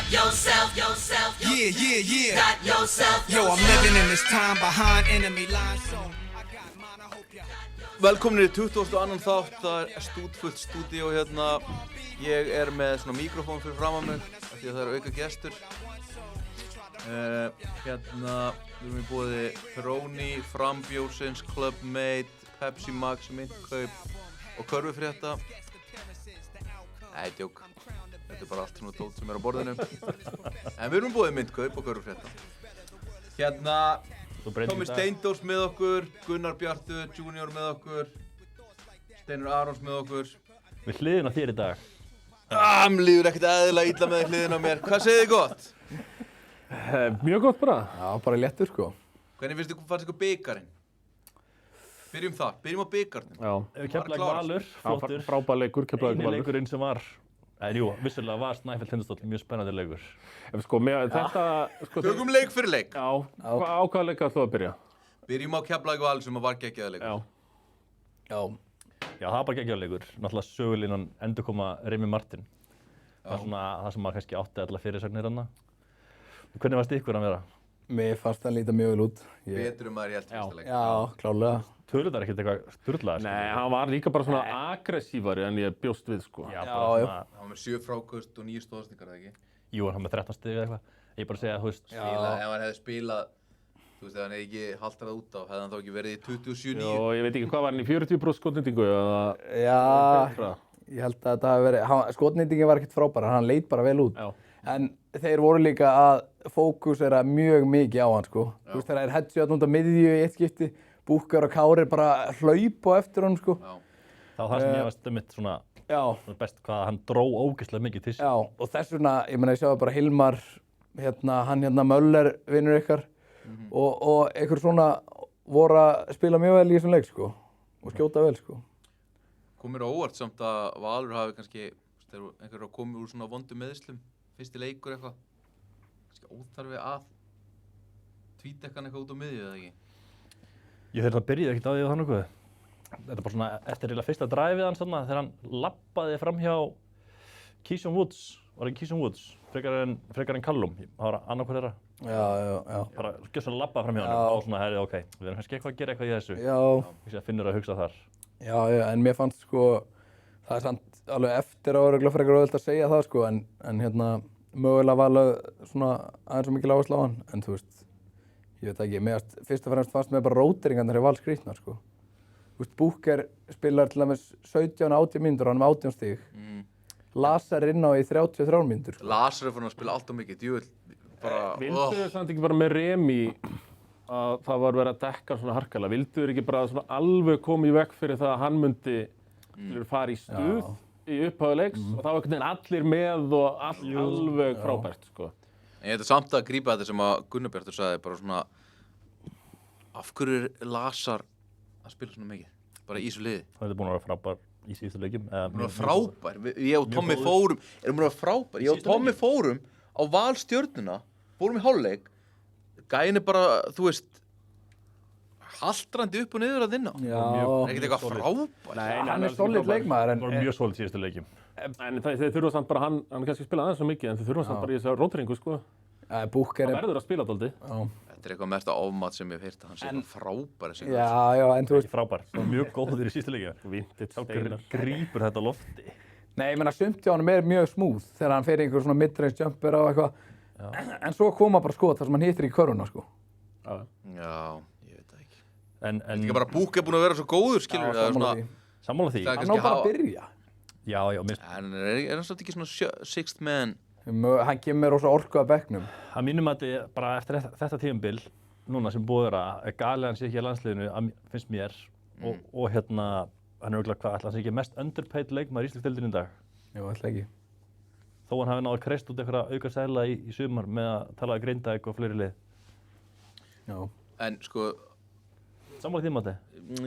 Got yourself. Yeah. Got yourself. Yo, I'm living in this time behind enemy lines, so I got mine, I hope y'all. Velkominir í 22. þátt, það er stútfullt stúdíó hérna. Ég er með svona mikrofón fyrir fram á mig, af því að það eru auka gestur. Hérna, við erum í boði Peroni, Frambjórsins, Club Mate, Pepsi Max, Myntkaup og Körfufrétta. Nei, djók. Þetta er bara allt svona dót sem er á borðinu. En við erum í boði Myntkaup og Körfufrétta. Hérna, Tómi Steindórs með okkur, Gunnar Bjartu Junior með okkur, Steinur Arons með okkur. Við hliðin á þér í dag. Mér líður ekkert eðlilega illa með hliðin á mér. Hvað segið þið gott? Mjög gott bara. Já, bara léttur sko. Hvernig fannst ykkur bikarinn? Byrjum þar, byrjum á bikarnum. Já. Keflavík Valur, flottur. Frábær leikur, Keflavík Eini Valur. leikurinn sem var, jú, vissulega var Snæfell Tindastóll mjög spennandi leikur. Sko, þetta... Sko, Tökum leik fyrir leik. Já, á hvaða leik ætlum við að byrja? Byrjum á Keflavík Valur sem var geggjaður leikur. Já, það var bara geggjaður leikur. Náttúrulega sögulínan endurkoma Remi Martin. Það er svona það sem maður kannski átti alla fyrirsagnir hana. Hvernig varst ykkur að vera? Mér fannst það líta mjög vel út. Betur maður í fyrsta leik. Já, klálega. Töluðar ekkert eitthvað sturlaðar? Nei, hann var líka bara svona aggressívari en ég bjóst við sko. Já, bara svona... Hann var með 7 fráköst og 9 stóðsningar, eða ekki? Jú, hann var með 13 stig eða eitthvað. Ég bara segja, þú veist... Ef hann hefði spilað, þú veist, ef hann hefði ekki haltrað út á, hefði hann þá ekki verið í 27-9. Jó, ég veit ekki hvað var hann í 40% skotnýtingu eða... Já, ég held að þetta hafi verið... Skotnýtingin var ekkert frábær, hann leit bara vel út. Já. En þeir voru líka að fókusera mjög mikið á hann sko. Þú veist, þegar það er headshot út á miðju í eitt skipti, Búkar og Kári bara hlaupa á eftir honum sko. Það var það sem ég varst mitt svona best hvað hann dró ógeðslega mikið til sig. Já, og þess vegna, ég meina, ég sjáði bara Hilmar, hann Möller, vinur ykkar, og einhver svona voru að spila mjög vel í þessum leik sko, og skjóta vel sko. Kom mér á óvart samt að Valur hafi kannski, þegar einhver komið úr svona vondum meiðslum, fyrsti leikur eitthvað, kannski óþarfi að tvíta eitthvað út á miðju eða ekki? Ég höfði það byrjaði ekkert á því og þannig hvað. Þetta er bara svona eftir eiginlega fyrsta dræfið hans þarna þegar hann labbaði fram hjá Keyshawn Woods, var ekki Keyshawn Woods, frekar en Callum, það var annarkvör þeirra. Já. Bara gjössan labbaði fram hjá hann og svona herri, ok, við erum kannski eitthvað að gera eitthvað í þessu. Já. Ég sé að Finnur að hugsa þar. Já, en mér fannst sko, það er samt alveg eftir að vera frekar auðvelt að segja það sko, en mögulega var alveg svona aðeins svo mikil áhersla á hann, en þú veist, ég veit ekki, fyrst og fremst fannst mér bara róteringarnir var skrýtnar sko. Þú veist, Búker spilar til dæmis 17-18 mínútur og hann með 18 stig. Lazar inn á í 33 mínútur. Lazar er fann að spila allt of mikið, djúvill, bara... Vildu þau samt ekki bara með Remi að það var verið að dekka svona harkalega? Vildu þau ekki bara svona alveg koma í veg fyrir það að hann myndi fara í stuð í upphafi leiks og það var einhvern veginn allir með og alveg frábært sko. En ég ætla samt að grípa þetta sem að Gunnar Bjartur sagði, bara svona af hverju er Lazar að spila svona mikið, bara í þessu liði? Það er búin að vera frábær í síðustu leikjum. Búin að vera frábær, ég og Tommi fórum, erum búin að vera frábær, ég og Tommi fórum á Valstjörnuna, fórum í hálfleik, gæin er bara, þú veist, haltrandi upp og niður að þinna. Já. Ekkert eitthvað frábær. Nei, hann er solid leikmaður. Það var mjög solid síðustu leikjum. En þeir þurfa samt bara, hann kannski spila aðeins svo mikið, en þeir þurfa samt bara í þessa róteringu sko. Búker Það verður að spila dálítið. Þetta er eitthvað mesta ofmat sem ég hef heyrt að hann sé eitthvað frábær að segja. Já, en þú veist... Ekki frábær, það var mjög góður í síðustu leikjum. Vintage Steinar grípur þetta á lofti. Nei, ég meina, sumt hjá honum er mjög smooth þegar hann fer í einhver svona mid-range jumper og eitthvað. En svo koma bara skot þar sem hann hittir í körfuna sko. Já, ég veit það ekki. En Líka bara Búk er búin að vera svo góður, skilur við, það er svona... Sammála því. Það er Hann á bara að byrja. Já, En er hann svolítið ekki svona sixth man? Hann kemur rosa orku að bekknum. að mínum að bara eftir þetta tímabil núna sem búið að galið hann sé ekki í landsliðinu, finnst mér, og hann er örugglega hvað, ætli hann sé ekki mest underpaid leikmaður í íslensku deildinni í dag. Jú, ætla ekki. Þó hann hafi náð að kreist út einhverja auka seðla í sumar með að tala Grindavík og fleiri lið. Já. En sko... Sammála því Matti?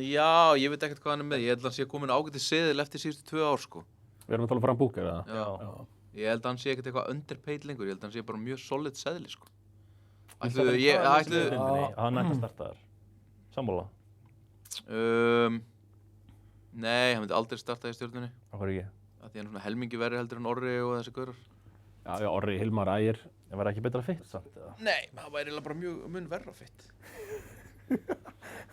Já, ég veit ekkert hvað hann er með. Ég held að hann sé komin ágætið seðil eftir síðustu 2 ár, sko. Við erum að tala fram Búker, eða? Já. Ég held að hann sé ekkert eitthvað underpaid lengur. Ég held að hann sé bara mjög solid seðli, sko. Hann ætti að starta þar. Sammála? Nei, hann myndi aldrei starta í Stjörnunni. Af hverju ekki? Af því hann er svona helmingi verri heldur en Orri og þessi gaurar. Já, Orri, Hilmar, Ægir. Það var ekki betra fitt samt, eða? Nei, það væri eiginlega bara mun verra fitt.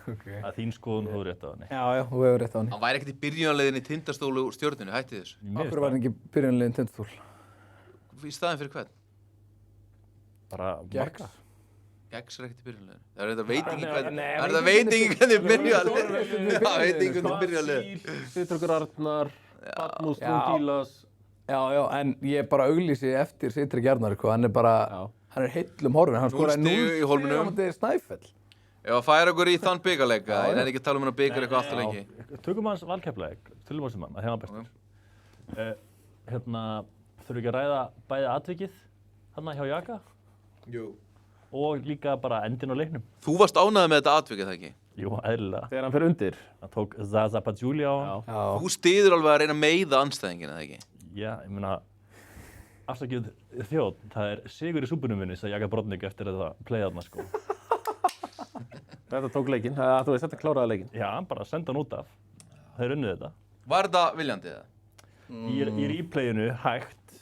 Það er þín skoðun, þú rétt á henni. Já, þú hefur rétt á henni. Hann væri ekkert í byrjunarleiðinni Tindastólu úr Stjörnunni, hætti þessu. Akkur var hann ekki byrjunleginn Tindastól? Í staðinn fyrir hvern? Bara Gex. marga. Gex er ekkert í byrjunarleiðinni. Það er þetta veitingi hvernig, nei, er það veitingi hvernig byrjunarleiðinni? Já, veitingi hvernig byrjunarleiðinni. Sittrökkur Arnar, Badmus, Já. Lungílas. Já, en ég bara auglýsi eftir Sitri Gjarnar, sko. Hann er bara, hann er heillum horfinn. Hann skoraði 0 stig í Hólminum. á móti Snæfell. Ef að færa okkur í þann byggarleika, ég nefnir ekki að tala um hann að byggar eitthvað alltaf lengi. Tökum hans Valkeflavík, tölum hans mann, að þegar hann bestur. Þurfum ekki að ræða bæði atvikið þarna hjá Jaka Jú. og líka bara endin á leiknum. Þú varst ánægð með þetta atvikið, það ekki? Jú, eðlilega. Þegar hann fyrir undir. Það tók Zaza Pachulia á hann. Já. Þú styður alveg að reyna að meiða andstæðingina, það ekki? Já, ég meina, afsakið þjóð, það er sigur í súpunum minni, sagði Jaka Brodnik eftir þetta play þarna, sko. Þetta tók leikinn. Þú veist, þetta kláraði leikinn. Já, bara senda hann út af. Þeir unnið þetta. Var þetta viljandi eða? Í replayinu hægt,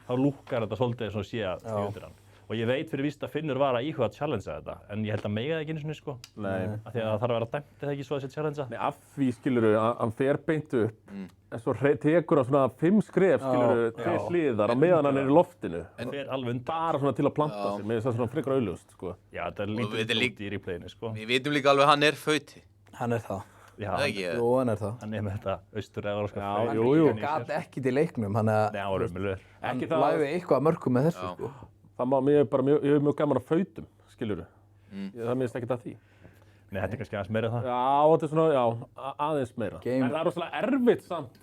þá lúkkar þetta svolítið eins og sé að því undir hann. Og ég veit fyrir víst að Finnur var að íhuga að challengea þetta, en ég held að mega það ekki einu sinni, sko. Nei. Af því að það þarf að vera dæmt eða ekki svo að sé challengea. Nei, af því skiluru, hann fer beint upp, en svo tekur hann svona 5 skref, skiluru, til hliðar á meðan hann er í loftinu. Það fer alveg undan. Bara svona til að planta sig, með þess að svona frekar auðljóst, sko. Já, þetta er Og þetta er lítið út í replayinu, sko. Við vitum líka alveg að hann er fauti. Hann er það. Já, Það ekki? Jú, hann er það. hann er með þetta austur-evrópska Já, fræg. jú. Hann gat ekkert í leiknum, hann Nei, hann var umjöluður. Ekki lagði eitthvað að mörkum með þessu, sko. Ég hef mjög gaman að fautum, skiluru. Það minnst ekkert að því. Nei, þetta er kannski aðeins meira en það. Já, þetta er svona, aðeins meira. Game. En það er rosalega erfitt samt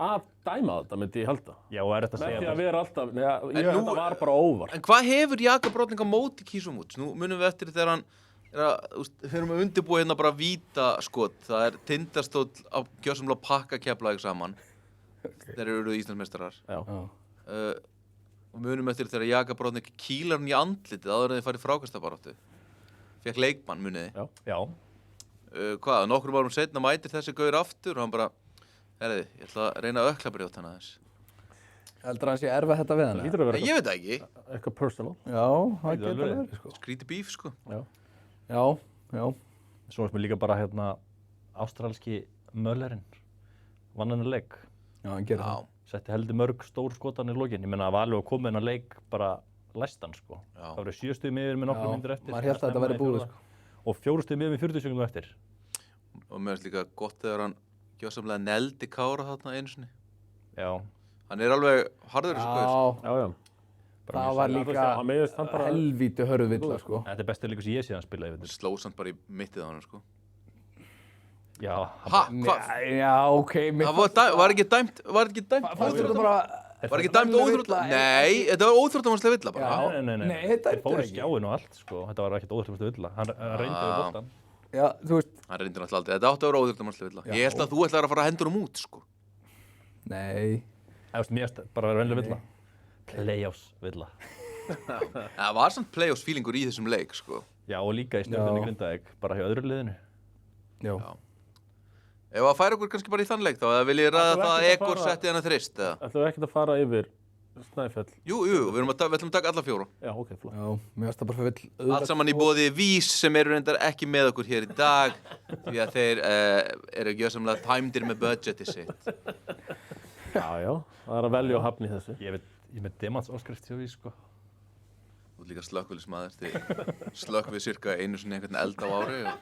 að dæma þetta, myndi ég halda. Já, og er þetta að Með segja því að vera alltaf, nú- þetta var bara óvart. En hvað hefur Jakob Brodnik á móti Kísum Woods? Nú munum við eftir þegar hann fyrir með undirbúið hérna bara vítaskot. Það er Tindastóll á gjörsamlega pakka Keflavík saman. Þeir eru Íslandsmeistarar. Já. Og munum eftir þegar Jakob Brodnik kýlar hann í andlitið áður en þeir farið frákastabaráttu. Fekk leikmann, munið þið. Já, Hvað, nokkrum árum seinna mætir þessi gaur aftur og hann bara, herriði, ég ætla að reyna að ökklabrjóta hann aðeins. Heldur hann sé erfa þetta við hann? Það lítur að vera Ég veit það ekki. eitthvað personal. Já, það Getur getur alveg verið, sko. Skríti bíf, sko. Já. svo er mér líka bara hérna ástralski möllerinn. Vann hennar leik. Já, hann gerir það. Setti heldur mörg stór skotan í lokin. Ég meina að Valur var komið hennar leik bara læstan, sko. Já. Það voru 7 stigum yfir með nokkrum Já, myndir eftir. maður hélt að þetta væri búið, sko. Og 4 stigum yfir með 40 sekundum eftir. Og mér finnst líka gott þegar hann gjörsamlega neldi Kára þarna einu sinni. Já. Hann er alveg harður þessu gaur. Já, Já. það var líka Hann meiðist hann bara. helvíti hörðu villa, sko. Þetta er bestu leikur sem ég sé hann spila í Hann vetur. sló samt bara í mittið á hann, sko. Já. Ha, hvað? Já, ok. Það var ekki dæmt Fannst þetta bara... Var ekki dæmt óþróttamannslega? Nei, þetta var óþróttamannslega villa bara. Já. Nei. Nei, þetta Þeir er fóru ekki. skjáin og allt, sko. Þetta var ekkert óþróttamannslega villa. Hann reyndi við boltan. Já, þú veist... Hann reyndi náttúrulega aldrei. Þetta átti að vera óþróttamannslega villa. Ég held að þú ætlaðir að fara að hendur um út, sko. Nei. Mér finnst bara að vera vennilega villa. Playoffs villa. Það var samt playoffs feelingur í þessum leik, sko. Já, og líka í Stjörnunni Já. Grindavík, bara hjá öðru liðinu. Já. Ef að færa okkur kannski bara í þann leik þá, eða vil ég ræða Ætlum við það að ekkert að Egor fara- setti hana þrist, eða? Ætlum við ekkert að fara yfir Snæfell? Jú, við ætlum að taka alla 4. Já, ok, flott. Já, mér finnst það bara fyrir vill Allt saman í boði Vís sem eru reyndar ekki með okkur hér í dag því að þeir eru gjörsamlega tæmdir með budgeti sitt. Já, það er að velja og hafna í þessu. Ég er með demans áskrift hjá því, sko. Þú ert líka slökkviliðsmaður, þið slökk við cirka einu sinni einhvern eld á ári og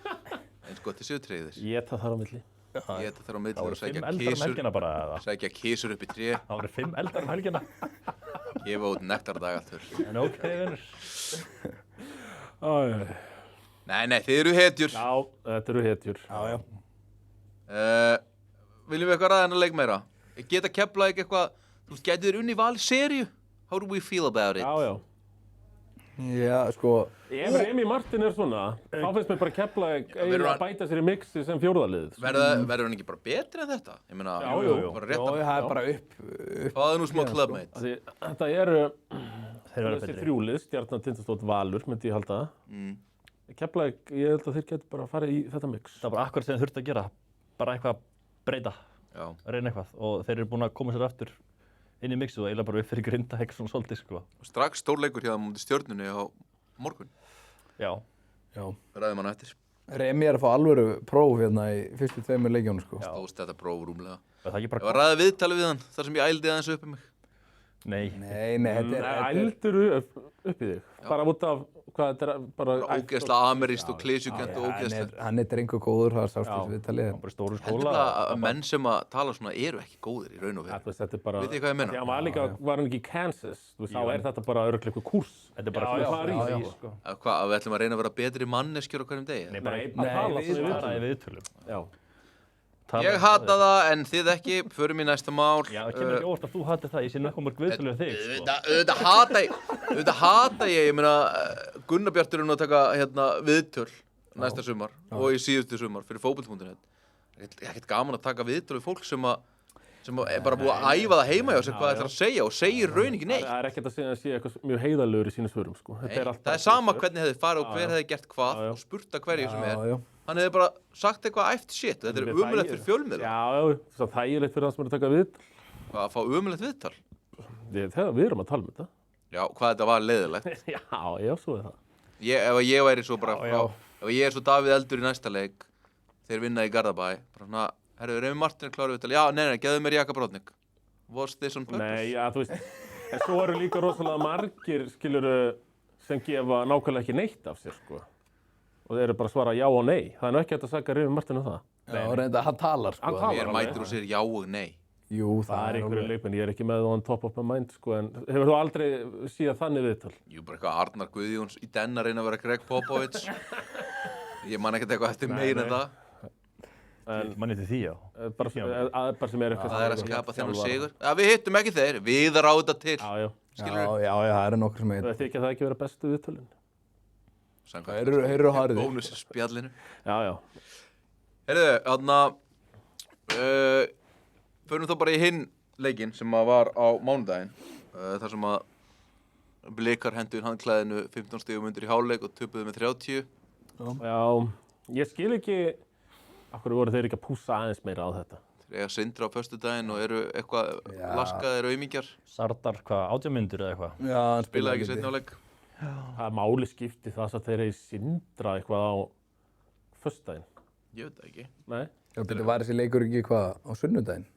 eins gott þið séu tryggðir. Ég það þar á milli. Ég þetta þarf á milli Það og voru 5 eldar um helgina bara, eða? sækja kísur upp í tré, Það voru 5 eldar um helgina. gefa út nektardagaltur. En ok, vinnur. Nei, þið eru hetjur. Já, þetta eru hetjur. Já. Viljum við eitthvað ræða hennar leik meira? Geta Keflavík eitthvað, þú veist, gætu þér unni val seríu? How do we feel about it? Já. Já, sko... Ef Remi Martin er svona, þá finnst mér bara Keflavík verður eiginlega hann- að bæta sér í mixi sem fjórðalið. Verður hann ekki bara betri en þetta? Ég meina, jú. bara Já, rétt að það er bara upp... fáðu nú smá clubmate. Því þetta eru Þeir verða þessi betri. þrjúlið, Stjarnan, Tindastóll, Valur, myndi ég halda. Keflavík, ég held að þeir getur bara að fara í þetta mix. Það var bara akkurat sem þeir þurftu að gera. Bara eitthvað breyta, Já. reyna eitthvað. Og þeir eru búin að koma sér aftur inn í mixu og eiginlega bara upp fyrir Grindavík svona svolítið, sko. Strax stórleikur hjá mútið Stjörnunni á morgun. Já. Já. Ræðum hann eftir. Remi að fá alvöru próf hérna í fyrstu 2 leikjónu, sko. Stóðst þetta próf rúmlega. Það ekki Ég bara... var ræðið viðtalið við hann, þar sem ég ældi aðeins upp um mig. Nei. Nei, þetta er... Ældur upp í þig? Bara út af hvað þetta er bara... Ógeðslega amerískt og klísjukent og ógeðslega. Hann er drengur góður, það sást þessu viðtalið. Bara í stóru Heldur skóla. að menn sem að tala svona eru ekki góðir í raun og veru. Þetta er bara... Vitið þið hvað ég meina? Já, var hann ekki í Kansas, þá er þetta bara örugglega eitthvað kúrs. Þetta er bara já, sko. Hvað, við ætlum að reyna að vera betri manneskjur á hverjum degi? Nei, bara Nei, í viðtölum. Já. Ég hata það, en þið ekki, förum í næsta mál. Já, það kemur ekki óvart að þú hati það, ég sé nokkuð mörg viðtölum við þig, sko. Auðvitað hata ég meina, Gunnar Bjartur er nú að taka hérna viðtöl næsta sumar og í síðustu sumar fyrir fótbolti.net. Ég er ekkert gaman að taka viðtöl við fólk sem er bara búið að æfa það heima hjá sig hvað það ætlar að segja og segir raun ekki neitt. Það er ekkert að segja eitthvað mjög heiðarlegur í sínum svörum, sko. Það er sama hvernig hefði farið og hver hefði gert hvað og spurt að hverju sem er. Hann hefði bara sagt eitthvað æft shit. Þetta er ömurlegt fyrir fjölmiðla. Já, það er þægilegt fyrir það sem er að taka viðtal. Hvað, að fá ömurlegt viðtal? Við erum að tala um þetta. Já, hvað þetta var leiðilegt. Já, svo er það. Ef ég væri svo bara ef ég er svo Davíð Eldur í næsta leik, þeir vinna í Garðabæ, bara svona, herru, Remi Martin er klárið viðtal. Já, nei, geðu mér Jaka Brodnik. Was this on purpose? Nei, já, þú veist, en svo eru líka rosalega margir, skilurðu, sem gefa nákvæmlega ekki neitt af sér, sko. Og þeir eru bara að svara já og nei. Það er nú ekki hægt að saka Remi Martin um það. Já, reynda, hann talar, sko. Hann talar. Mér mætir og segir já og nei. Jú, Það er einhverju leikmenn, ég er ekki með on top of my mind, sko, en hefur þú aldrei síðan þannig viðtal? Jú, bara eitthvað Arnar Guðjóns í den að reyna að vera Greg Popovich. Ég man ekkert eitthvað eftir meira en það. Manni til því, já. Bara sem er eitthvað... Það er að skapa þennan sigur. Já, við hittum ekki þeir, við ráða til. Já. Skilurðu? Já, það eru nokkur sem Það veit ekki að það ekki vera bestu viðtölin. Heyrðu harðið. Bónusspjallinu. Já. Heyrðu, þarna, förum þá bara í hinn leikinn sem að var á mánudaginn, þar sem að Blikar hendu inn handklæðinu 15 stigum undir í hálfleik og töpuðu með 30. Já, ég skil ekki af hverju voru þeir ekki að pússa aðeins meira á þetta. Þeir eiga Sindra á föstudaginn og eru eitthvað laskaðir aumingjar. Sardar, hvað, 18 mínútur eða eitthvað? Já, hann Spilaði ekki seinni hálfleik. Það er máli skipti það að þeir eigi Sindra eitthvað á föstudaginn. Ég veit það ekki. Nei. Já, betur var þessi leikur ekki hvað á sunnudaginn?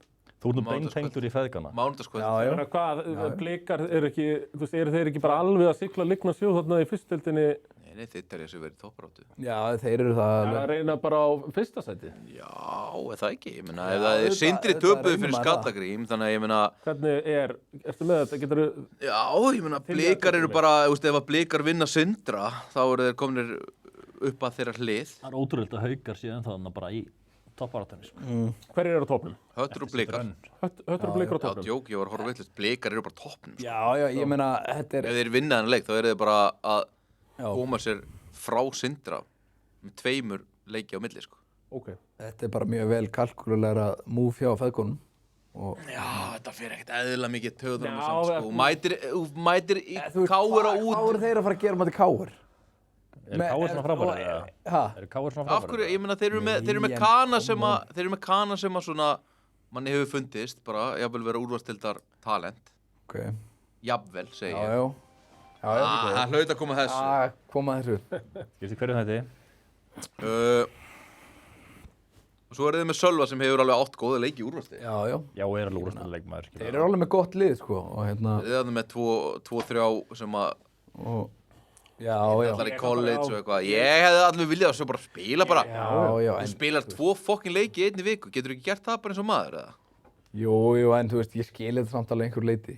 Þú ert nú beintengdur í feðgana. Mánudagskvöld. Ég meina hvað, Blikar eru ekki, þú veist, eru þeir ekki bara alveg að sigla ligna sjó þarna í fyrstdeildinni? Nei, þeir telja sig verið toppáráttu. Já, þeir eru það að reyna bara á fyrsta sæti? Já, er það ekki? Ég meina, ef það er Sindri töpuðu fyrir Skallagrím, þannig að ég meina... Hvernig ertu með þetta, getur þú... Já, ég meina, Blikar eru bara, þú veist, ef að Blikar vinna Sindra, þá eru þeir komnir upp að þeirra hlið. Það er ótrúlega að Haukar síðan þannig bara í toppbaráttunni, sko. Hverjir eru á toppnum? Höttur og Blikar. Höttur og Blikar á Já, toppnum? djók, ég var að horfa veitlust. Blikar eru bara toppnum. Já, ég meina, þetta er... Ef þeir vinna þennan leik, þá eru þeir bara að koma sér frá Sindra með 2 leiki á milli, sko. Ok. Þetta er bara mjög vel kalkulegra múf hjá feðgunum. Já, þetta fer ekkert eðlilega mikið töðunum Já, samt, sko. Þú mætir í Káur á út. Hvað eru þeir að fara að gera með Káur? Eru Káur svona frábæri? Eru Káur svona frábæri? Af hverju, ég meina, þeir eru með kana sem að svona manni hefur fundist, bara, jafnvel vera úrvalstildar talent. Ok. Jafnvel, segi ég. Já. Það hlaut að koma þessu. Koma þessu. Veistu hverju þetta? Og svo eru þið með Sölva sem hefur alveg 8 góða leiki í úrvalsti. Já. Já, er alveg úrvarslega leikmaður. Þeir eru alveg með gott lið, sko. Og hérna... Þið erum með 2-3 sem að Já. allar í college og eitthvað. Ég hefði alveg viljað að svo bara spila bara. Já. Þú spilar 2 fokkin leiki í einni viku. Getur þú ekki gert það bara eins og maður, eða? Jú, en þú veist, ég skil þetta samt alveg einhver leiti.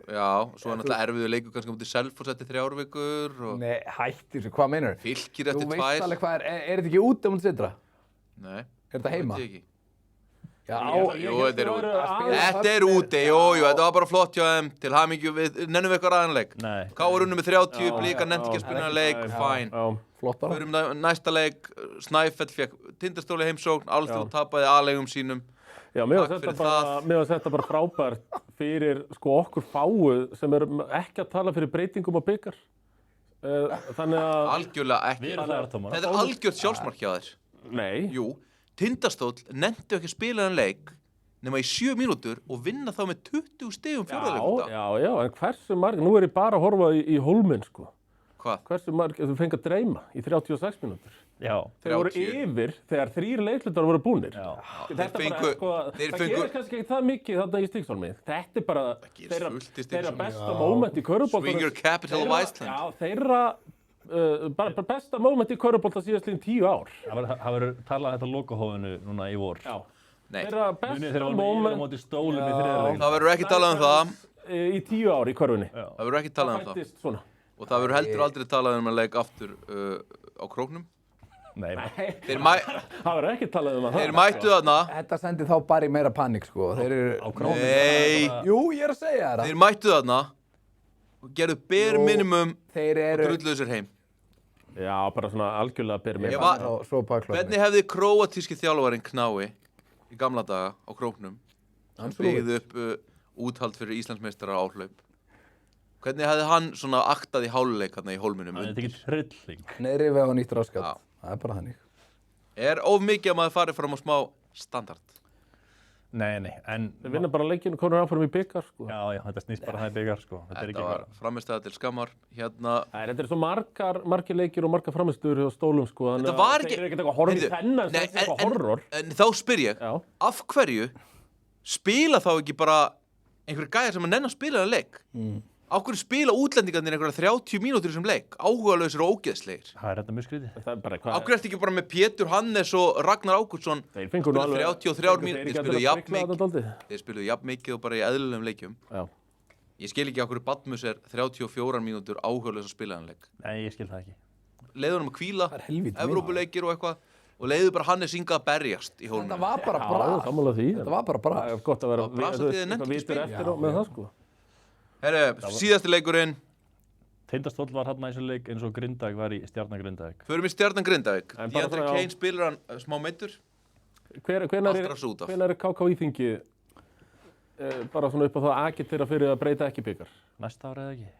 Já, svo er náttúrulega erfiður leikur kannski mútið Selfoss eftir 3 vikur og... Nei, hættir þessu, hvað meinar þú? Fylkir eftir 2. Þú veist alveg hvað er þetta ekki út mútið Sindra? Nei. Er þetta heima? Veit ég ekki. Já, Jú, þetta er úti. Þetta er úti, jú, þetta var bara flott hjá þeim. Til hamingju við, nennum við eitthvað ræðanleik. Nei. Káur unnu með 30, Blika nefndi ekki að spila leik, fæn. flott bara. Förum næsta leik, Snæfell fekk Tindastóli heimsókn, Alþjóð tapaði A-leigum sínum. Já, mér var þetta bara frábært fyrir sko okkur fáu sem er ekki að tala fyrir breytingum á bikar. Þannig að... Algjörlega ekki. Þetta er algjört sjálfsmark hjá þér. Nei. Jú, Tindastóll nenntu ekki að spila þennan leik nema í 7 mínútur og vinna þá með 20 stigum fjórðarleikluta. Já, en hversu marg, nú er ég bara að horfa í hólminn, sko. Hvað? Hversu marg, þú fengið að dreyma í 36 mínútur. Já. Þeir voru 30. yfir þegar 3 leiklutar voru búnir. Já. Þetta Þeir bara, fengu- sko, þeir það fengu- gerist kannski ekki það mikið þarna í Stígsholmi. Þetta er bara gerist fullt í þeirra Stígsholmi. besta moment í körfuboltanum. Swinger capital of Iceland. Já, þeirra bara besta moment í körfubolta síðastliðin 10 ár. Það verður talað þetta lokahófinu núna í vor. Já. Nei, Þeirra Munið þegar besta voru með yfir á moment móti stólum í þriðarleik. það verður ekki talað um það. í 10 ár í körfunni. Það verður ekki talað um það. Fættist svona. Og það verður heldur aldrei talað um að leik aftur á króknum. Nei, Þeir Það verður ekki talað um að þeir mættu þarna. Þetta sendi þá bara í meira panik, sko. Þeir eru... á krónum. Nei, Jú, ég er að segja þér það. þeir mættu þarna og gerðu bare Jú. minimum Þeir og eru... drulluðu sér heim. Já, bara svona algjörlega byrjum. Ég var- Svo bakklokk. Hvernig hefði króatíski þjálfarinn Knái í gamla daga á króknum sem byggði upp úthald fyrir Íslandsmeistara áhlaup? Hvernig hefði hann svona aktað í háluleik hérna í hólminum Það er undir? ekki trilling. Neðri veg og nýtt Já. raskat. Það er bara þannig. Er of mikið að maður farið fram á smá standard? Nei, en... Þeir vinna bara leikinu konur áfram í byggar, sko. Já, þetta snýst bara það í byggar, sko. Þetta er ekki Þetta var eitthvað... framistæða til skammar. Hérna, Þetta er svo margir leikir og margar framistöður hjá stólum, sko. Þannig þetta var að ekki... Þeir eru ekkert eitthvað horf í Heyrðu, þennan, nei, þetta er eitthvað horror. En þá spyr ég, Já. af hverju spila þá ekki bara einhverju gæjar sem að nenn að spila þennan leik? Af hverju spila útlendingarnir einhverja 30 mínútur sem leik, áhugalausir og ógeðslegir? Það er þetta mjög skrítið. Það er bara Af hvað... hverju ertu ekki bara með Pétur Hannes og Ragnar Ágústsson? Þeir fengu nú spiluðu alveg... 33 mínútur, þeir spiluðu jafn mikið. mikið. Þeir spiluðu jafn mikið og bara í eðlilegum leikjum. Já. Ég skil ekki af hverju Badmus er 34 mínútur áhugalaus að spila þennan leik. Nei, ég skil það ekki. Leiðu hann að hvíla, Það er helvíti minna. Evrópuleikir og eitthvað, og leiðu bara Hannes Inga að berjast í Þetta hólminu. var bara Já, bra. sammála því. Þetta var bara bra. Það er gott að vera... Það var bra, svo þið nenntu ekki vitur spila. eftir á með það, sko. Herru, síðasti leikurinn, Tindastóll var hérna í þessu leik eins og Grindavík var í Stjarnan Grindavík. förum í Stjarnan Grindavík. En bara Deandre svona, já. Kane spilar hann smá meiddur. Hvenær Allt út af. er KKÍ-þingið bara svona upp á það að agitera fyrir að breyta ekki byggar? Næsta ára eða ekki?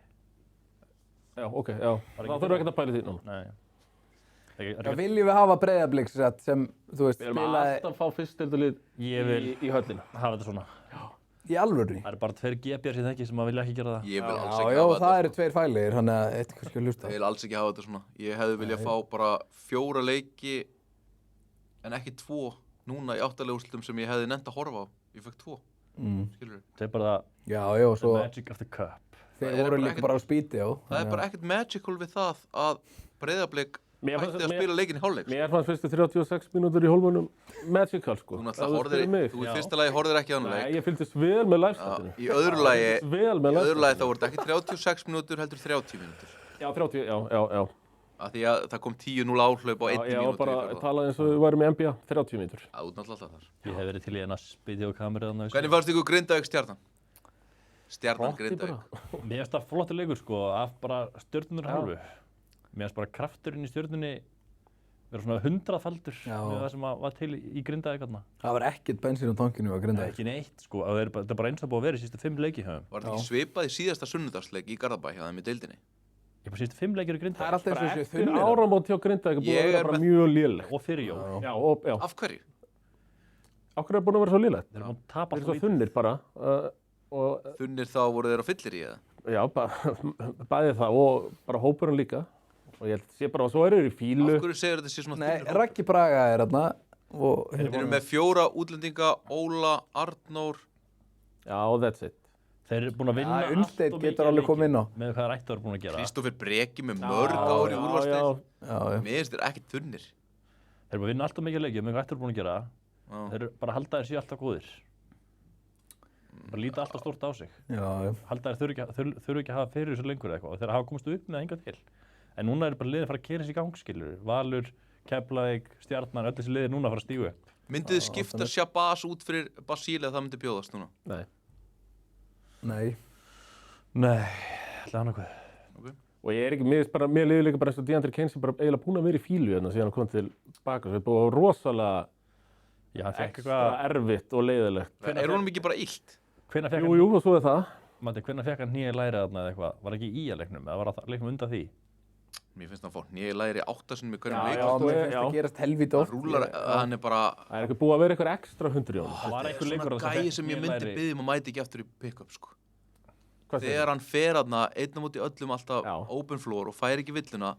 Já, ok, já. Bara Það ekki þurfum ekki að pæla því núna. Nei. Já, viljum við hafa Breiðablik sem, þú veist, Við erum spilaði alltaf að fá fyrstöldulið Ég vil í höllina. hafa þetta svona. í alvörni. Það eru bara 2 GPR sem þekki sem að vilja ekki gera það. Ég vil alls Já, ekki já, hafa það þetta eru 2 fælir, þannig að þetta er kannski að hlusta. Ég vil alls ekki hafa þetta svona. Ég hefði viljað fá bara 4 leiki en ekki 2 núna í 8 úrslitum sem ég hefði nennt að horfa á. Ég fekk 2, skilur. Það er bara Já, já, the svo magic of the cup. Það þeir er voru bara líka ekkert- bara á spýti, já. Það er bara ekkert magical við það að Breiðablik Mér fannst- hætti að spila leikinn í hálfleik. Mér fannst fyrstu 36 mínútur í hólmunum magical, sko. Þú Ef náttúrulega horfðir, spyrir mig. þú í Já. fyrsta lagi horfðir ekki á hann Nei, leik. ég fylgdist vel með Já, live-statinu. Í öðru lagi, Vel með í öðru lagi live-statinu. þá voru þetta ekki 36 mínútur heldur 30 mínútur. Já, 30, já. Af því að það kom 10-0 áhlaup á 1 Já, mínútur. bara talað eins og við værum í NBA, 30 mínútur. Það út náttúrulega alltaf þar. Ég hef verið til í eina spiti og kamerið þannig. Hvernig fannst ykkur Grindavík Stjarnan? Stjarnan Rotti Grindavík. bara. Mér finnst það flottur leikur sko, af bara stjörnunur hálfu. Mér finnst bara krafturinn í stjörnunni vera svona 100-faldur Já. með það sem var til í Grindavík þarna. Það var ekkert bensín á tankinu á Grindavík. Ekki neitt sko, það er bara eins og búið að vera í síðustu 5 leiki hjá þeim. Var þetta ekki svipað í síðasta sunnudagsleik í Garðabæ hjá þeim í deildinni? Ég bara síðustu 5 leikir í Það er Grindavík alltaf eins og þessu Eftir þunnir. áramót hjá Grindavík er búin Ég að er vera bara með- mjög lélegt. og fyrir jól. Já. Af hverju? Okkur er búin að vera svo lélegt. Þeir eru búin að tapa Þeir eru alltaf svo þunnir bara. Og Þunnir þá voru þeir á fyllir í það? já, bæði það og bara hópurinn líka. Og ég held að sé bara að svo eru þeir í fílu. Af hverju segir þetta sé svona Nei, þunnir? Raggi Braga er þarna og Þeir eru með 4 útlendinga, Óla, Arnór. Já, that's it. Þeir eru búin að vinna Ja, allt Unnsteinn of getur mikið alveg komið leiki inn á. með hvað þeir ættu að vera búin að gera. Kristófer Breki með mörg ár í úrvalsdeil. Já, já. Mér finnst þeir ekkert þunnir. Þeir eru búin að vinna allt of mikið leiki með hvað þeir eru búin að gera. Já. Þeir eru bara að halda þeir séu alltaf góðir. Bara líta alltaf stórt á sig. Já, já. Halda þeir þurfu ekki að hafa fyrir þessu lengur eða eitthvað. Og þeir hafa komist upp með það hingað til. En núna er bara liðið að fara að kera þessi í gang, skilur. Valur, Keflavík, Stjarnan, öll þessi liðið núna að fara að stígu upp. Myndið þið skipta Shabazz út fyrir Basíli að það myndi bjóðast núna? Nei. Nei. Nei, ætla hann eitthvað. Og ég er ekki, mér liður líka bara eins og Deandre Kane sem bara eiginlega búin að vera í fílu hérna síðan hann kom til baka. Það er búin að vera rosalega Já, hann fekk ekstra eitthvað. erfitt og leiðilegt. Er honum ekki bara illt? Hvenær fekk Jú, og svo er það. Matti, hvenær fekk hann nýja læri þarna eða eitthvað? Var ekki í að leiknum? Eða var það leiknum undan því? Mér finnst hann fá hnélæri 8 sinnum í hverjum Já, leik. Já, mér finnst já. það gerast helvíti oft. Rúlar, hann er bara... Það er ekki búið að vera eitthvað ekstra hundur í honum. Það var einhver leikur svona þarna gæi sem sem ég hnélæri- myndi biðja að mæti ekki aftur í pick-up, sko. Hvað segirðu? Þegar hann fer aðna einn á móti öllum alltaf Já. open floor og fær ekki villuna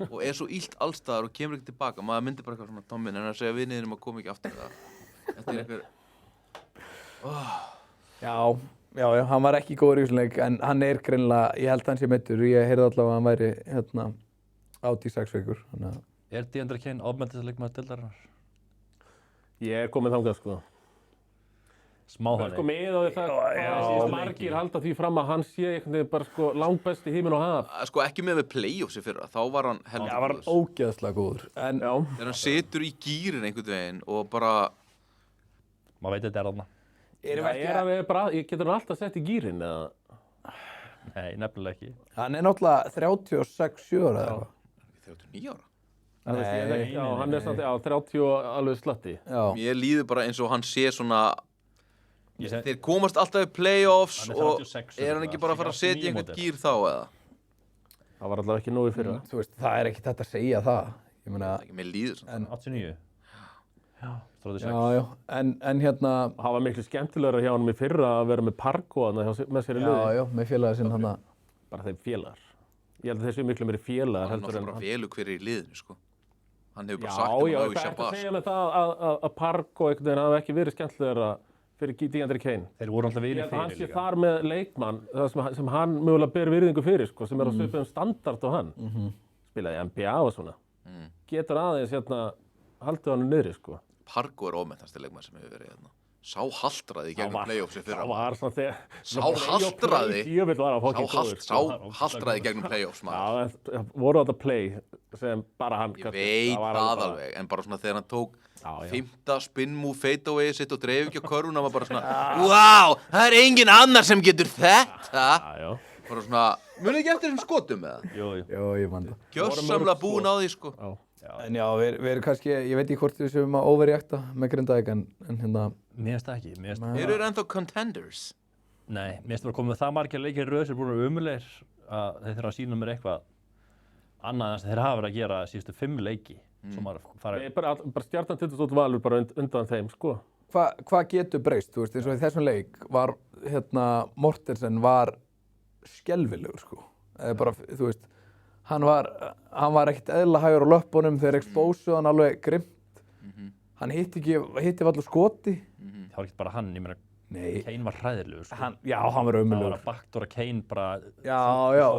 og er svo illt allstaðar og kemur ekki tilbaka, maður myndi bara eitthvað svona Tommin en að segja vinniðinum að koma ekki aftur það. Þetta er einhver... Já, hann var ekki góður í þessum leik, en hann er greinilega, ég held að hann sé meiddur, ég heyrði allavega að hann væri hérna átt í 6 vikur, þannig að... Er DeAndre Kane ofmeldisleikmaður deildarinnar? Ég er komið þangað, sko. Smá Sko þannig. með á því það, síðustu margir leiki. halda því fram að hann sé einhvern veginn bara sko langbest í híminn og haf. Sko ekki með playoffs í fyrra, þá var hann Já, heldur var hann ógeðslega góður, en... Já. Þegar hann situr í gýrin einhvern veginn og bara... Maður veit þetta er þarna. Erum Það er alveg bara, ég getur hann alltaf sett í gýrin eða? Nei, nefnilega ekki. Hann er náttúrulega 36-7 ára eða eitthvað. 39 ára. Nei, Já, hann er samt, já, 30 og alveg slatti. Já, Mér líður bara eins og hann sé svona... Ég seg- Þeir komast alltaf í playoffs Hann er og 36 er hann ekki bara að fara að setja í einhvern gýr þá eða? Það var allavega ekki nógu fyrir það. þú veist, það er ekkert hægt að segja það. Ég meina, Það er ekki, mér líður svona. en... 89. Já, 36. Já, en hérna... Það var miklu skemmtilegra hjá honum í fyrra að vera með Pargo með sér í liði. Já, með félagið sinn hann að... Bara þeim félagar. Ég held að þeir séu miklu meiri félagar Hann er heldur en náttúrulega bara velu hver í liðinu, sko. Hann hefur bara Já, sagt um já, hann á í það er ekki að Shabazz. segja með það að Pargo einhvern veginn hafi ekki verið skemmtilegra fyrir DeAndre Kane. Þeir voru alltaf Ég vinir held að hann fyrir sé líka. þar með leikmann sem hann mögulega ber virðingu fyrir, sko, sem er á svipum standard og hann. Spilaði í NBA og svona. Getur aðeins hérna, haldið hann niðri, sko. Pargo er ofmennasti leikmaður sem hefur verið hérna. Sá haltraði í gegnum playoffs í fyrra. Það var svona þegar... Sá haltraði. Djöfull var hann fokkin góður, sko. Sá haltraði í gegnum playoffs, maður. Já, en voru þetta play sem bara hann... Ég veit það alveg, en bara svona þegar hann tók Já. 5. spin move fadeaway sitt og dreif ekki á körfuna, maður bara svona Wow, það er engin annar sem getur þetta. Já. Bara svona, munið ekki eftir þessum skotum með það? Jú, jú. Jó, ég man það. Gjössamlega búin á því, sko. En já, við erum kannski, ég veit ekki hvort við séum að overreacta með Grindavík, en hérna... Mér finnst það ekki. Mér finnst... Eru þeir ennþá contenders? Nei, mér finnst það að koma með það margir leikir í röð sem er búin að vera umulegir að þeir þurfa að sína mér eitthvað annað en þeir hafa verið að gera síðustu 5 leiki. Svo maður fara... Bara Stjarnan Tindastóll Valur bara undan þeim, sko. Hvað getur breyst, þú veist, eins og í þessum leik var, hérna, Mortensen var skelfilegur, sko. Eða bara, þú veist, hann var ekkert eðlilega hægur á löppunum, þeir expósuðu hann alveg grimt. Hann hitti allur skoti. Það var ekki bara hann, ég meina, Nei, Kane var hræðilegur, sko. hann var Það var ömurlegur. að backdoora Kane bara... Já,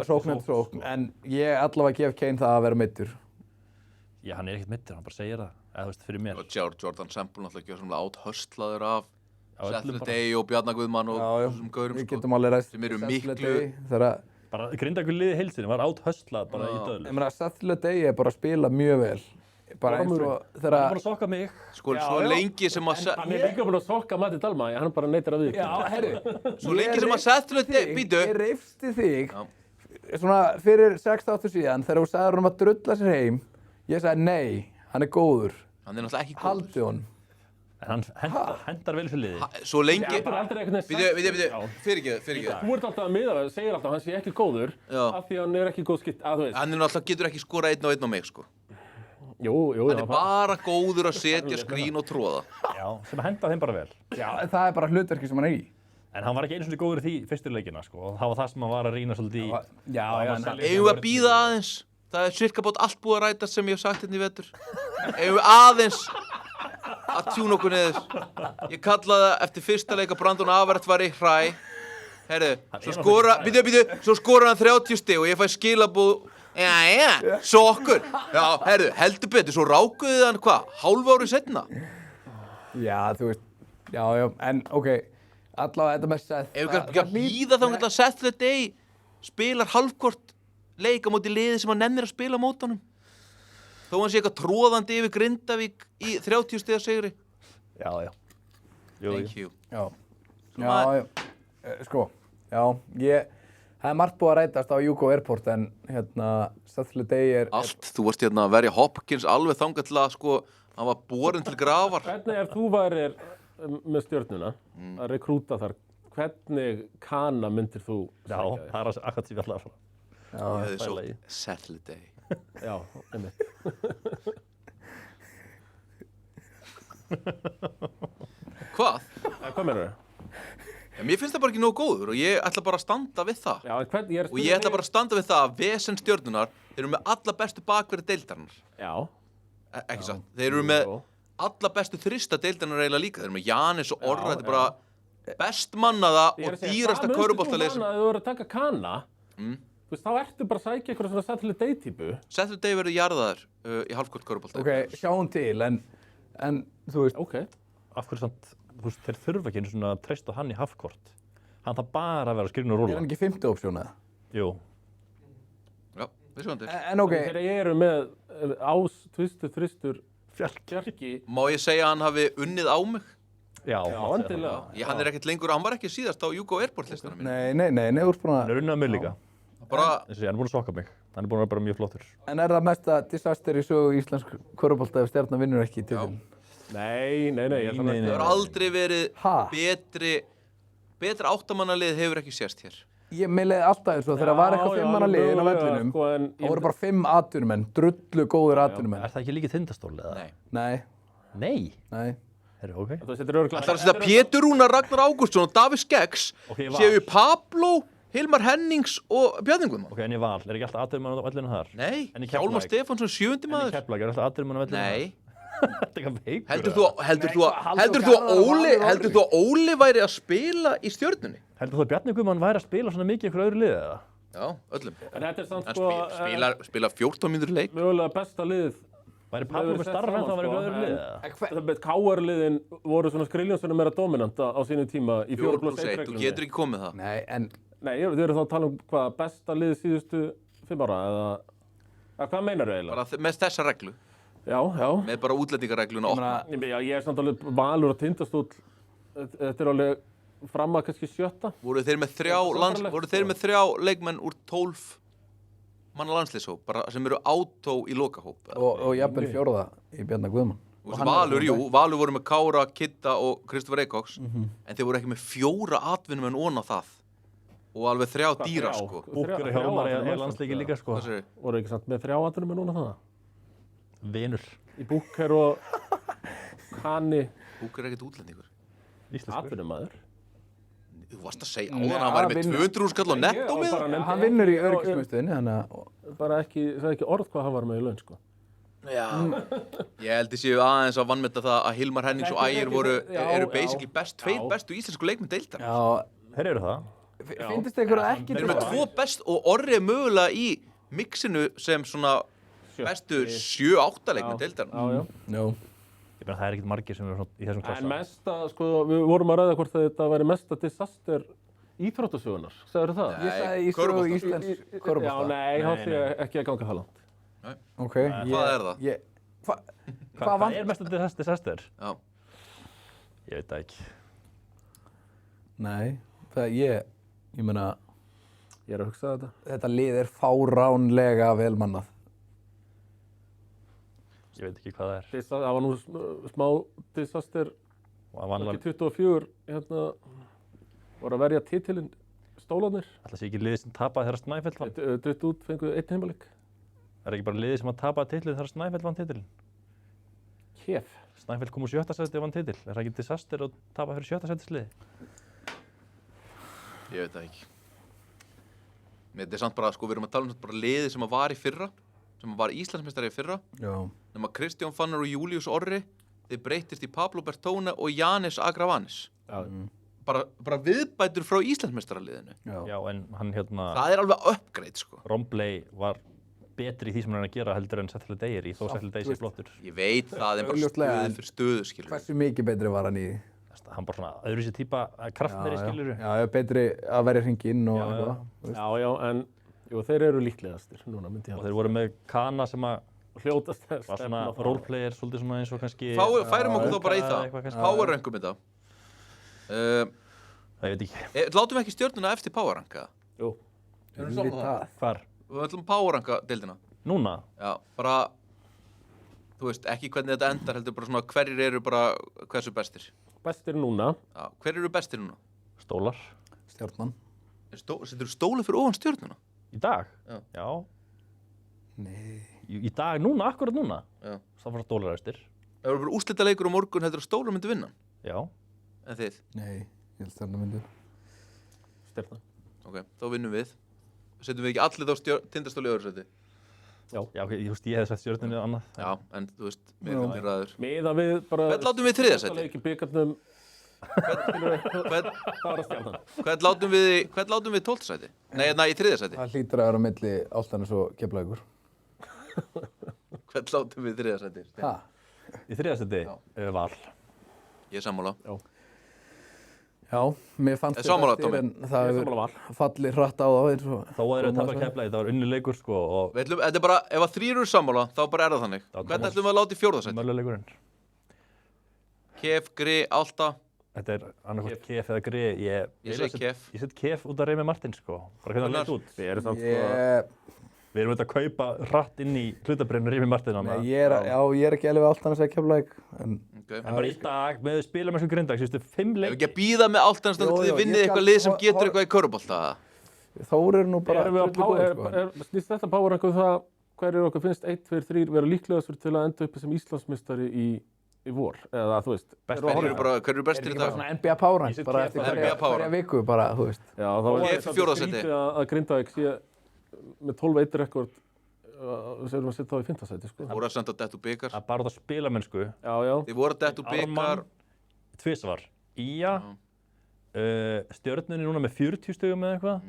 sókn eftir sókn, en ég allavega gef Kane það að vera meiddur. Já, hann er ekkert mittur, hann bara segir það. Eða þú veist, fyrir mér. Og Jordan Semple náttúrulega gjörsamlega áthöstlaður af Já, öllum Settle bara. Day og Bjarna Guðmann og þessum gaurum, Við sko. getum alveg ræst Sem eru Settle miklu- Day, þegar Bara Grindavíkur liði heilsinni var áthöstlað bara í ég döðlu. meina Settle Day er bara að spila mjög vel. Bara eins og Hann er þegar... bara að sokka mig. Sko, svo lengi sem að Hann er líka búin að sokka Matti Dalma, hann bara neytir að við. Já, herri. Svo lengi sem að Settle Day, býtu. Ég reifsti þig, Já. svona fyrir 6-8 síðan, þegar þú sagðir hann að drulla sér heim, ég sagði nei, hann er góður, Hann er náttúrulega ekki góður. haldið honum. En hann hendar vel fyrir liði. Svo lengi... Ég bara aldrei einhvern veginn Býtu, Já. fyrirgeðu. Þú ert alltaf að miða það, segir alltaf að hann sé ekki góður Já. af því að hann er ekki góð skitt, að þú veist. Hann er náttúrulega getur ekki skorað einn og einn á mig, sko. Jú, Hann er bara góður að setja skrín og tróða. Já, sem henda þeim bara vel. Já, en það er bara hlutverki sem hann er í. En hann var ekki einu svona góður í því fyrstu leikina, sko. Og það var það sem hann var að rýna svolítið í. Já, en- Eigum við að býða aðeins? Það er cirka bát allt búið að ræta sem ég hef sagt hérna í vetur. Eigum við aðeins að tjúna okkur niður? Ég kallaði það eftir fyrsta leik að Brandon Avert var í hræ. Herðu, svo skora hann 30 stig og ég fæ skilabúð. Sokkur. Já, herðu, heldur betur, svo rákuðu hann hvað? Hálfu ári setna? Já, þú veist, já, en ok, allavega þetta með Seth. Ef við kannski ekki að býða þá að Settle Day spilar halvkort leik á móti liði sem hann nennir að spila á mótunum. Þó hann sé eitthvað tróðandi yfir Grindavík í 30 stiga sigri. Já. Jú. Thank you. Já, maður- sko, það er margt búið að rætast á Jugo Airport, en hérna, Settle Day er... Allt, þú varst hérna að verja Hopkins alveg þangað til að sko, hann var borin til grafar. Hvernig ef þú værir með Stjörnuna að rekrúta þar, hvernig kana myndir þú Já, sækja þig? það er akkurat sem ég ætlaði að fara. Ég hefði pæla svo í. Settle Day. Já, einmitt. Hvað? Hvað meinar þau? Ja, mér finnst það bara ekki nógu góður og ég ætla bara að standa við það. Já, en hvern, ég er Og ég ætla bara að standa við það að vesen stjörnunar eru með alla bestu bakverði deildarinnar. Já. Ekki satt. Þeir eru með Jú. alla bestu þrista deildarinnar eiginlega líka. Þeir eru með Janis og Orra. Þetta er já. bara best mannaða Ég er og að segja, dýrasta hvað köruboltalið myndir þú hana ef þú verður að taka Kana? Þú veist, þá ertu bara að sækja eitthvað svona Saturday Day-típu. Saturday verður jarðaður í halfkort körubolta. Ok, sjáum til, en þú veist, Ok. Af hverju samt, þú veist, þeir þurfa ekki einu svona að treysta á hann í halfkort. Hann þarf bara að vera að skrifna og er rúla. hann ekki 50 option eða? Jú. Já, við sjáum til. En ok, Þeir eru með ás, tvistur, þristur, fjarki. Má ég segja að hann hafi unnið á mig? Já, Já, endilega. Hann er ekkert lengur, hann var ekki síðast á Jugo Airport listanum mínu. nei, úr búin Hann er unnið að mig líka. Bara, Þessi, hann er búin að sokka mig. Hann er búin að vera bara mjög flottur. En er það mesta disaster í sögu íslensk körfubolta ef Stjarnan vinnur ekki titilin? Nei, ég er svona Nei, það hefur aldrei verið Ha? betri áttamannalið hefur ekki sést hér. Ég leiði alltaf eins og þegar var eitthvað 5 manna lið inn á vellinum, sko, en þá voru bara 5 atvinnumenn, drullu góðir atvinnumenn. Er það ekki líka tindastól eða? Nei. Nei, Nei. nei. Herru, ok. Þú veist, þetta er örugglega- Það er að setja Pétur Rúnar, Ragnar Ágústsson og Davíð Skeggs Ok, ég var. séu í Pablo, Hilmar Hennings og Bjarni Guðmann. Ok, en ég val. Er ekki alltaf aðdurmann á vellinu þar? Nei, En í Hjálmar Keflavík? Stefánsson 7. En í maður. Keflavík er alltaf aðdurmann á vellinu þar? Nei. Þetta er eitthvað veikur. Heldur Halldór þú að Garðar og Óli, Valur heldur þú að Óli væri að spila í Stjörnunni? Heldur þú að Bjarni Guðmann væri að spila svona mikið í ykkur öðru liði eða? Já, öllum. En þetta er samt Hann sko spila 14 mínútur leik. mögulega besta lið. Væri Pablo með starra en það væri ykkur öðru liði eða? Það með KR-liðin voru svona Skriljónsson meira dominanta á sínum tíma í 4+1, 4+1 þú getur ekki komið það. Nei, en Nei, þið eru þá að tala um hvað besta lið síðustu 5 ára eða hvað meinar þau eiginlega? Bara með þessa reglu, Já. með bara útlendingaregluna opna. Já, ég er samt alveg Valur og Tindastóll. Þetta er alveg fram að kannski 7. Voru þeir með þrjá leikmenn úr 12 manna landslýshóp, bara sem eru átó í lokahóp. og jafnvel 4. í Bjarnar Guðmann. Og Valur voru með Kára, Kidda og Kristoffer Eikóks, en þeir voru ekki með 4 atvinnumenn ofan á það. Og alveg 3 dýra, sko. Búkur og Hjálmar er landsleiki líka sko. Hvað segir? Voru ekki samt með 3 atvinnum núna það? Vinur. Í Búker og Kani Búkur er ekkert útlendingur. Íslenskur. atvinnumæður. Þú varst að segja áðan að hann væri með 200 skall og netto með það. Hann vinnur í öryggismiðstöðinni, þannig að Bara ekki, það er ekki orð hvað hann var með í laun, sko. Já, ég held ég séu aðeins að vannmeta það að Hilmar Hennings og Ægir eru basically tveir bestu íslensku leikmenn deildar. já, Þeir eru það. finnst ykkur að ekki Þeir eru með 2 best og Orri er mögulega í mixinu sem svona bestu 7-8 leikmenn deildar. Já. Já, Ég meina það er ekkert margir sem eru svona í þessum En klassa. mesta, sko, við vorum að ræða hvort þetta væri mesta disaster íþróttasögunar. Sagður það? ég sagði í sögu körfubolta. íslensk Já, körfubolta. nei, þá sé ég ekki að ganga það langt. Ok, Hvað er það? Hvað Hvað vann? er mest disaster? Já. Ég veit það ekki. Nei, ég meina, Ég er að hugsa þetta. þetta lið er fáránlega velmannað. Ég veit ekki hvað það er. Það var nú smá disaster, Og hann vann ekki 24, hérna, voru að verja titilinn stólanir. alltaf sé ekki liðið sem tapaði þegar Snæfell vann. Dutt út, fenguðu 1 heimaleik. Er ekki bara liðið sem að tapaði titlið þegar Snæfell vann titilin? Kef. Snæfell kom úr 7. sæti og vann titil. Er það ekki disaster að tapa fyrir 7. sætis liði? Ég veit það ekki. Þetta er samt bara, sko, við erum að tala um bara liðið sem að var í fyrra, sem var Íslandsmeistari í fyrra, Já. nema Kristján Fannar og Júlíus Orri, þeir breytist í Pablo Bertone og Janis Agravanis. Já. Bara viðbætur frá Íslandsmeistaraliðinu. Já, en hann hérna, Það er alveg upgrade, sko. Rombley var betri í því sem hann er að gera heldur en Settle Dayr í, þó Settle Day sé flottur. Ég veit það, en bara Augljóslega, stöðu en- fyrir stöðu, skilur. Hversu mikið betri var hann í? Hann bara svona öðru sér típa kraftmeri skiluru. Já, betri að verja hringinn og Já, eitthvað. þú veist. Já, en jú, þeir eru líklegastir núna, myndi ég Og halda. þeir voru með Kana sem að Hljótast var svona roleplayer, svolítið svona eins og kannski... Færum okkur þá bara í eitthvað það. kannski. Powerrankum þetta. Það ég veit ekki. Látum við ekki stjörnuna eftir powerranka? Jú. Auðvitað. Hvar? Við ætlum powerranka deildina. Núna? Já, bara, þú veist, ekki hvernig þetta endar, heldur bara svona hverjir eru bara hversu bestir. Bestir núna. Já, hverjir eru bestir núna? Stólar. Stjarnan. Setur þú stólið fyrir ofan stjörnuna? Í dag? Já. Já. Nei. Í dag, núna, akkurat núna. Já. Það var stólar eftir. Ef það verður úrslita leikur á morgun, heldur að Stólar myndi vinna? Já. En þið? Nei, ég held Stjarnan myndi. Stjarnan. Ok, þá vinnum við. Setjum við ekki allir þá Tindastól í öðru sæti? Já, ok, ég hef sett Stjörnunni annað. Já, en þú veist, mér finnst ræður. Miðað við bara... Hvern látum við í þriðja sæti? Leiki byggarnum... Hvern Það var að Stjarnan. látum við í 12. sæti? Nei, í þriðja sæti. Það hlýtur að vera á milli Álftanes og Keflavíkur. Hvern látum við í þriðja sæti? Ha? Í þriðja seti, Val. Ég er sammála. Já, mér fannst Er sammála, Tommi? en það Ég er hefur sammála Val. fallið hratt á þá eins og... Þó að þeir tapa Keflavík, það var unni leikur sko og Þetta er bara, ef að 3 eru sammála, þá bara er það þannig. Hvern ætlum við að láta í 4. sæti? mölluleikurinn. Kef, Gri, Alta. Þetta er annarkvæmt Kef eða Gri. Ég segi Kef. Ég set Kef út af Remi Martins sko. Bara hvernig það leit út. Við erum samt Ég, Við erum auðvitað að kaupa hratt inn í hlutabrifinu Remi Martin nei, ég er ekki alveg Álftanes að Keflavík, en Okay. En bara í dag, með við spila með þessu grindag, síðustu 5 Ef leik. ekki að býða með Álftanes Jú, til þið jú, vinnið ég eitthvað skal- lið sem getur hor- eitthvað í körfubolta. Þór er nú bara... Erum við að drullu góður, sko. snýst þetta power rank það hverjir okkur finnst 1, 2, 3 vera líklegastur til að enda uppi sem Íslandsmeistari í vor? Eða þú veist, Best erum við að horfa- Hver eru Er bestir ekki í bara dag? svona NBA Power Ég set bara Kef eftir á NBA Power hverja viku, bara, þú veist. Já, þá Ég er er í fjórða sæti. skrítið að Grindavík sé með 12-1 rekord sem við að setja þá í 5. sæti, sko. Voru að senda dett úr byggar. Það er bara út af spilamennsku. Já, já. Þið voru að dett úr byggar. Ármann, tvisvar. Ía, Stjörnunni núna með 40 stigum eða eitthvað.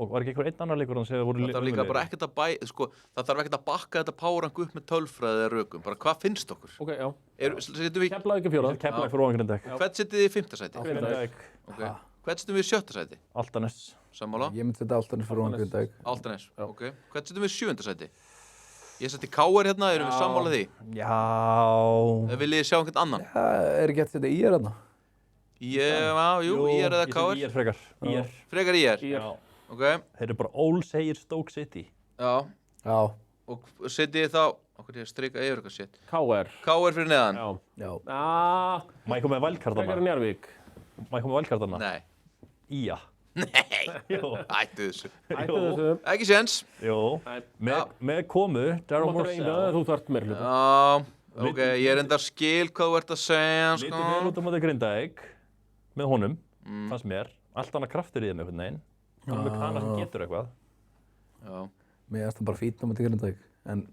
Og var ekki einhver einn annar leikur sem voru Það þarf líka bara ekkert það þarf ekkert að bakka þetta powerrank upp með tölfræði eða rökum. Bara hvað finnst okkur? Ok, já. Setjum við, Keflavík í 4. Keflavík fyrir ofan Grindag. hvern setjum við í 5. sæti? Grindag, Okay. Hvern setjum við í 7. sæti? Altanes. Sammála? Ég myndi þetta Álftanes fyrir ofan Grindavík. Álftanes. Ok. Hvern setjum við í 7. sæti? Ég seti KR hérna, erum við sammála því? Já. Eða viljið þið sjá einhvern annan? Er ekki hægt að setja í þarna? Jú, IR eða KR? Ír frekar. Ír. Frekar IR? Já. Ok. Þeir eru bara Ólsegir Stoke City. Já. Já. Og setjið þið þá, okkur ég að strika yfir eitthvað shit. KR. KR fyrir neðan? Já. Já. Má ég koma með Frekar vælkartana? en Njarðvík. Má ég koma með vælkartana? Nei. Ía. Nei. Jú. Ættu þessu. Ættu þessu. Ekki séns. Jú. Nei. Með komu, Darryl Þú mátt reyna, Morsell. þú þarft meira hluta. Já. Ok, ég er enda skil hvað þú ert að segja, Lítið vel sko. út á móti Grindavík. Með honum, fannst mér. Allt annað kraftur í þeim einhvern veginn. Hann er með kana sem getur eitthvað. Já. Mér finnst það bara fínn á móti Grindavík. En,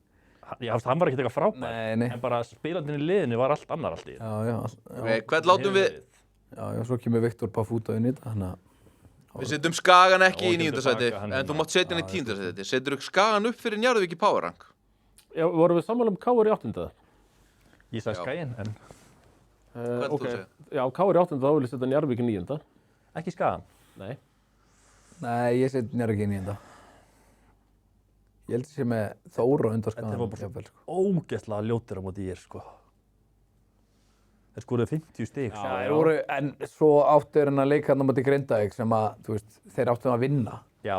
Já, hann var ekkert eitthvað frábær. nei. En bara spilandinn í liðinu var allt annar allt í. Já. Ok, hvern látum við? Já, svo kemur Viktor Bafuta inn í þetta, þannig að... Við setjum Skagan ekki Já, í 9. sæti, tilbaka, hann- en þú mátt setja hann í 10. sæti. Setur þú Skagan upp fyrir Njarðvík í powerrank? Já, vorum við sammála um KR í 8. Ég sagði Já. Skaginn, en Hvað ætlar þú að segja? Já, KR í 8. þá vil ég setja Njarðvík í 9. ekki Skagan. Nei. Nei, ég set Njarðvík inn í þetta. Ég held að sé með Þór og undarskaðan. Þetta var bara svo ógeðslega ljótir á móti ég, sko. Þeir skoruðu 50 stig. sko. Þeir voru, en svo áttu er hann að leika hann á móti Grindavík sem að, þú veist, þeir áttu að vinna. Já.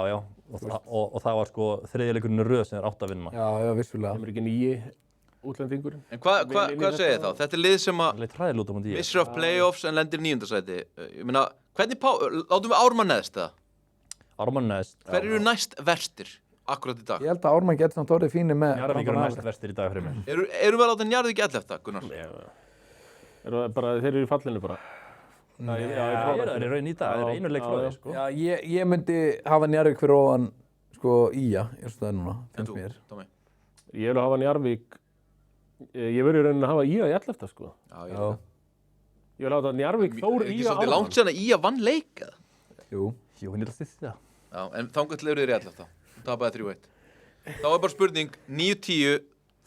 Og það var sko þriðja leikurinn í röð sem þeir átt að vinna. Já, vissulega. Kemur ekki 9 útlendingurinn. En hvað Vil- vil- segir þá? Þetta er lið sem að Það leitt hræðilega út á móti ég. missir af playoffs en lendir í 9. sæti. Ég meina, látum við Ármann neðst það? Ármann neðst. Hver eru næst verstir akkurat í dag? Ég held að Ármann getur samt orðið fínir með... Njarðvík eru næst verstir í dag fyrir mér. Erum við að láta Njarðvík 11. Gunnar? Þeir eru í fallinu bara. Það er í raun í dag. Það er einu leik frá því, sko. Já, ég myndi hafa Njarðvík fyrir ofan, sko, Ía, ég veist það núna, En finnst þú, mér. Tómi? Ég vil hafa Njarðvík, ég verður í rauninni að hafa Ía í 11. sko. Já, Já, Ég vil hafa Njarðvík, Þór, Ekki Ía, svolítið langt síðan að Ía vann leik, eða? jú. Jú, henni er alltaf því það. Já, en þangað til eru þér í 11. Þú tapaði 3-1. Þá er bara spurning, 9-10,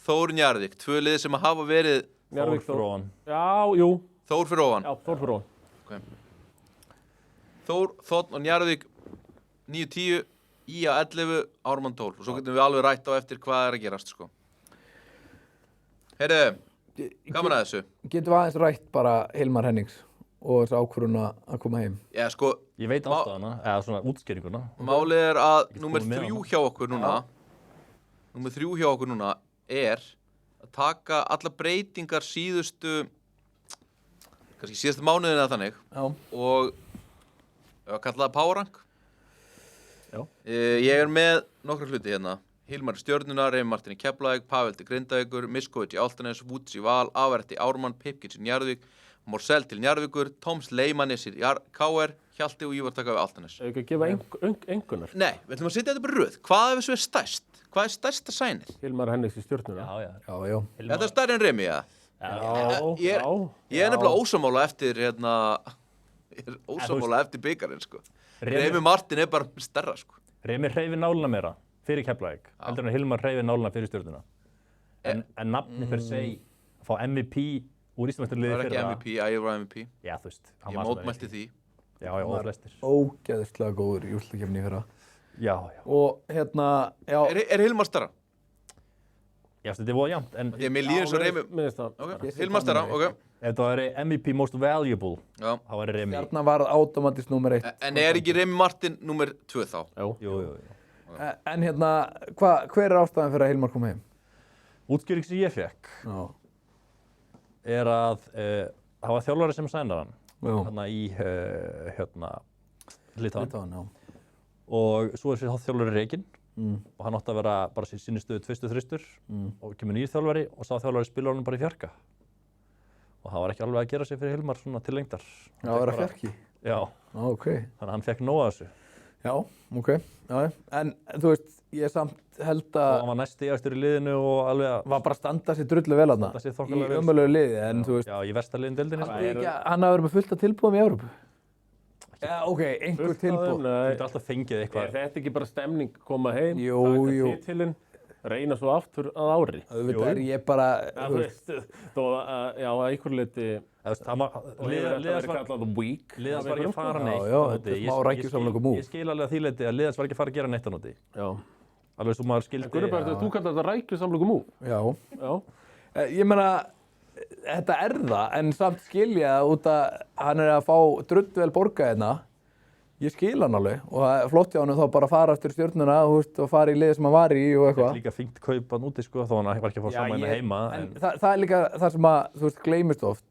Þór Njarðvík, 2 lið sem að hafa verið Njarðvík, Þór fyrir ofan. Já, jú, Þór fyrir ofan. já, Þór fyrir ofan. Þór, Þótt og Njarðvík 9-10, Ía 11, Ármann 12 og svo getum við alveg rætt á eftir hvað er að gerast, sko. Heyrðu, gaman að þessu. Getum við aðeins rætt bara Hilmar Hennings og þessu ákvörðun að koma heim. Já, sko, Ég veit ástæðana, eða svona útskýringuna. málið er að Ekki númer komið með 3 hana. hjá okkur núna er að taka alla breytingar síðustu mánuðina eða þannig Já. og að kalla það powerrank. Já. Ég er með nokkra hluti hérna. Hilmar í Stjörnuna, Reimi Martin í Keflavík, Pavel til Grindavíkur, Miskovic í Álftanes, Woods í Val, Avert í Ármann, Pipkins í Njarðvík, Morsell til Njarðvíkur, Toms Leimanis í KR, Hjalti og Ívar taka við Álftanes. Ef ekki að gefa engunar. Nei, við ætlum að setja þetta bara í röð. Hvað ef þessu er stærst? Hvað er stærsta sænið? Hilmar Henriks í Stjörnuna. Já. Er það stærri en Remi, eða? Ég er nefnilega ósammála eftir, ég er ósammála eftir bikarinn, sko. Reimi Martin er bara stærra, sko. Remi hreyfi náluna meira fyrir Keflavík, heldur en Hilmar hreyfi náluna fyrir Stjörnuna. En nafni fyrir seg, að fá MVP úr Íslandsmeistaraliði Það er fyrra. ekki MVP, ég var MVP. Já, þú veist. Ég mótmælti því. Já, og flestir. Ógeðslega góður í úrslitakefni í fyrra. Já. Og hérna, já. Er Hilmar stærra? Já, þetta er voða jafnt, en Ég mér líður eins og Remi. Minnist það. Ok, Hilmar stærra, ok. ef það væri MVP Most Valuable, Já. þá væri Remi. Stjarnan varð automatist nummer 1. En er ekki Remi Martin nummer 2 þá? Jú. En hérna, hver er ástæðan fyrir að Hilmar kom heim? Útskýring sem ég fekk Já. er að það var þjálfari sem sænar hann Já. hérna í Litáen. Litáen, já. Og svo er sér þjálfari rekinn og hann átti að vera bara sinni stöðu tvistur þristur og kemur nýr þjálfari og sá þjálfari spila honum bara í fjarka. Og það var ekki alveg að gera sig fyrir Hilmar svona til lengdar. Já, það var að fjarki. Já, Ok. þannig að hann fekk nóg af þessu. Já, ok. Já. En þú veist, ég samt held Og að hann var næst stigahæstur í liðinu og alveg að var bara að standa sér drullu vel þarna. Standa sig Í þokkalega vel. ömurlegu liði, en þú veist, Já, í versta liðin deildinni. hann hafi verið með fullt af tilbúðum í Evrópu. Já, ok, einhver tilbúð. Þú Nei, getur alltaf fengið er eitthvað. þetta ekki bara stemning, koma heim, Jú. taka titilinn, reyna svo aftur að ári? Auðvitað er ég bara, Já, þú veist, þó að, já, að einhver leiti, Það var, og hefur þetta verið kallað weak. liðans var ekki að fara Já, neitt já, á þetta móti. er smá rækjusamlega múf. Ég skil alveg að því leiti að liðans var ekki að fara að gera neitt á nóti. Já. Alveg svo maður skildi. Gunnarberg, þú kallar þetta rækju samlöku mú. já. Já. Ég meina, þetta er það, en samt skilja út að hann er að fá drullvel borga hérna. Ég skil hann alveg og það er flott hjá hann þá bara að fara eftir Stjörnuna þú veist, og fara í liðið sem hann var í og eitthvað. Líka fínt kaupa núti sko, þó hann var ekki að fá saman hérna heima. En það er líka það sem að, þú veist, gleymist oft,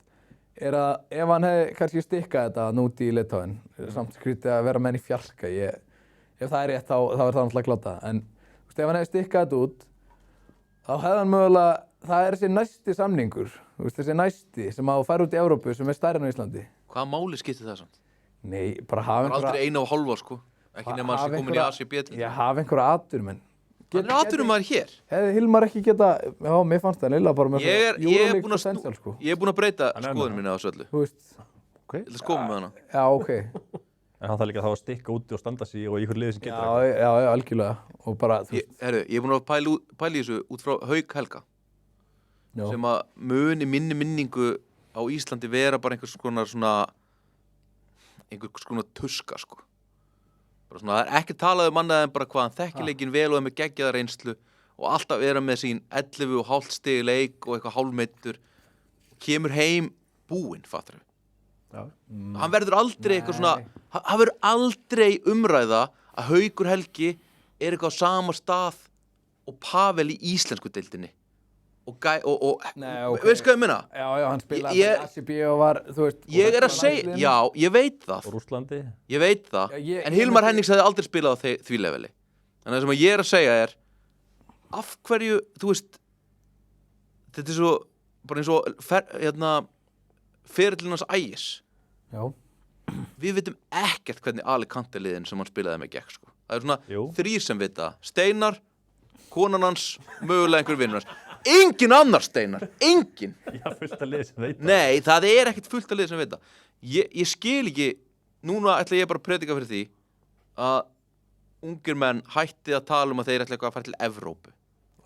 er að ef hann hefði kannski stikkað þetta núti í Litáen, samt skrítið að vera með hann í fjarka, ef það er rétt þá er það náttúrulega glata. En þú veist, ef hann hefði stikkað þetta út, þá hefði hann mögulega, það er þessi næsti samningur, þú veist, þessi næsti sem að þú fær út í Evrópu sem er stærri en á Íslandi. Hvaða máli skiptir það samt? Nei, bara hafa Það er aldrei 1,5 sko. Ekki nema að sé komin í ACB til. Já, hafa einhverja atur, menn. Hann er atvinnumæður hér. Hefði Hilmar ekki geta, já, mér fannst það lilla bara með Ég er Euroleague búinn að potential, sko. Ég er búinn að breyta Hann er skoðunum með minni á þessu öllu. Þú veist, Ég ætla að skoða með hana. já, ok. En hann þarf líka þá að stikka úti og standa sig og í ykkur liði sem getur Já, algjörlega. Og bara, þú veist, Ég er búinn að pæla í þessu út frá Hauk Helga. já. Sem að mun í minni minningu á Íslandi vera bara einhvers konar tuska sko. Bara svona, það er ekki talað um annað en bara hvað hann þekkir leikinn vel og er með geggjaða reynslu og alltaf vera með sín 11,5 stig leik og eitthvað hálfmeittur og kemur heim búinn, fattar við. Hann verður aldrei eitthvað svona, hann verður aldrei umræða að Haukur Helgi er eitthvað á sama stað og Pavel í íslensku deildinni. Nei, ok. Veistu hvað ég minna? Já, hann spilaði Ég- fyrir ACB og var, þú veist. Ég er að segja, já, ég veit það, Og Rússlandi. ég veit það, Já, en Hilmar Hennings hefði aldrei spilað á því leveli. En það sem ég er að segja er, af hverju, þú veist, þetta er svo, bara eins og, ferillinn hans Ægis. Já. Við vitum ekkert hvernig Alicante liðin sem hann spilaði með gekk, sko. Það er svona Jú. 3 sem vita, Steinar, konan hans, mögulega einhver vinnur hans. Engin annar Steinar, engin. Já, fullt að liði sem veit. Nei, það er ekkert fullt af lið sem veit það. Ég skil ekki, núna ætla ég bara að predika fyrir því að ungir menn hætti að tala um að þeir ætla eitthvað að fara til Evrópu.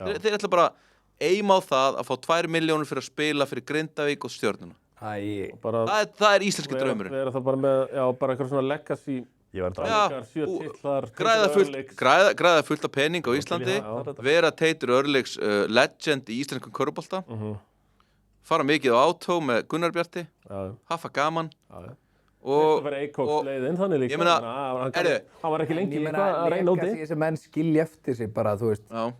Þeir ætla bara að eima á það að fá 2 milljónir fyrir að spila fyrir Grindavík og Stjörnuna. Bara Það er íslenski draumurinn. vera það bara með, já, bara eitthvað svona legacy, Ég var Já, þetta. 7 titlar, Græða fullt af pening á Íslandi, Já. vera Teitur Örlygs legend í íslenskum körfubolta, fara mikið á átó með Gunnar Bjarti, Já, hafa gaman já. og Það var Eikóks leiðin, þannig líka. ég meina, Hann var ekki lengi Ég eitthvað að reyna úti. legacy sem menn skilja eftir sig bara, þú veist. já,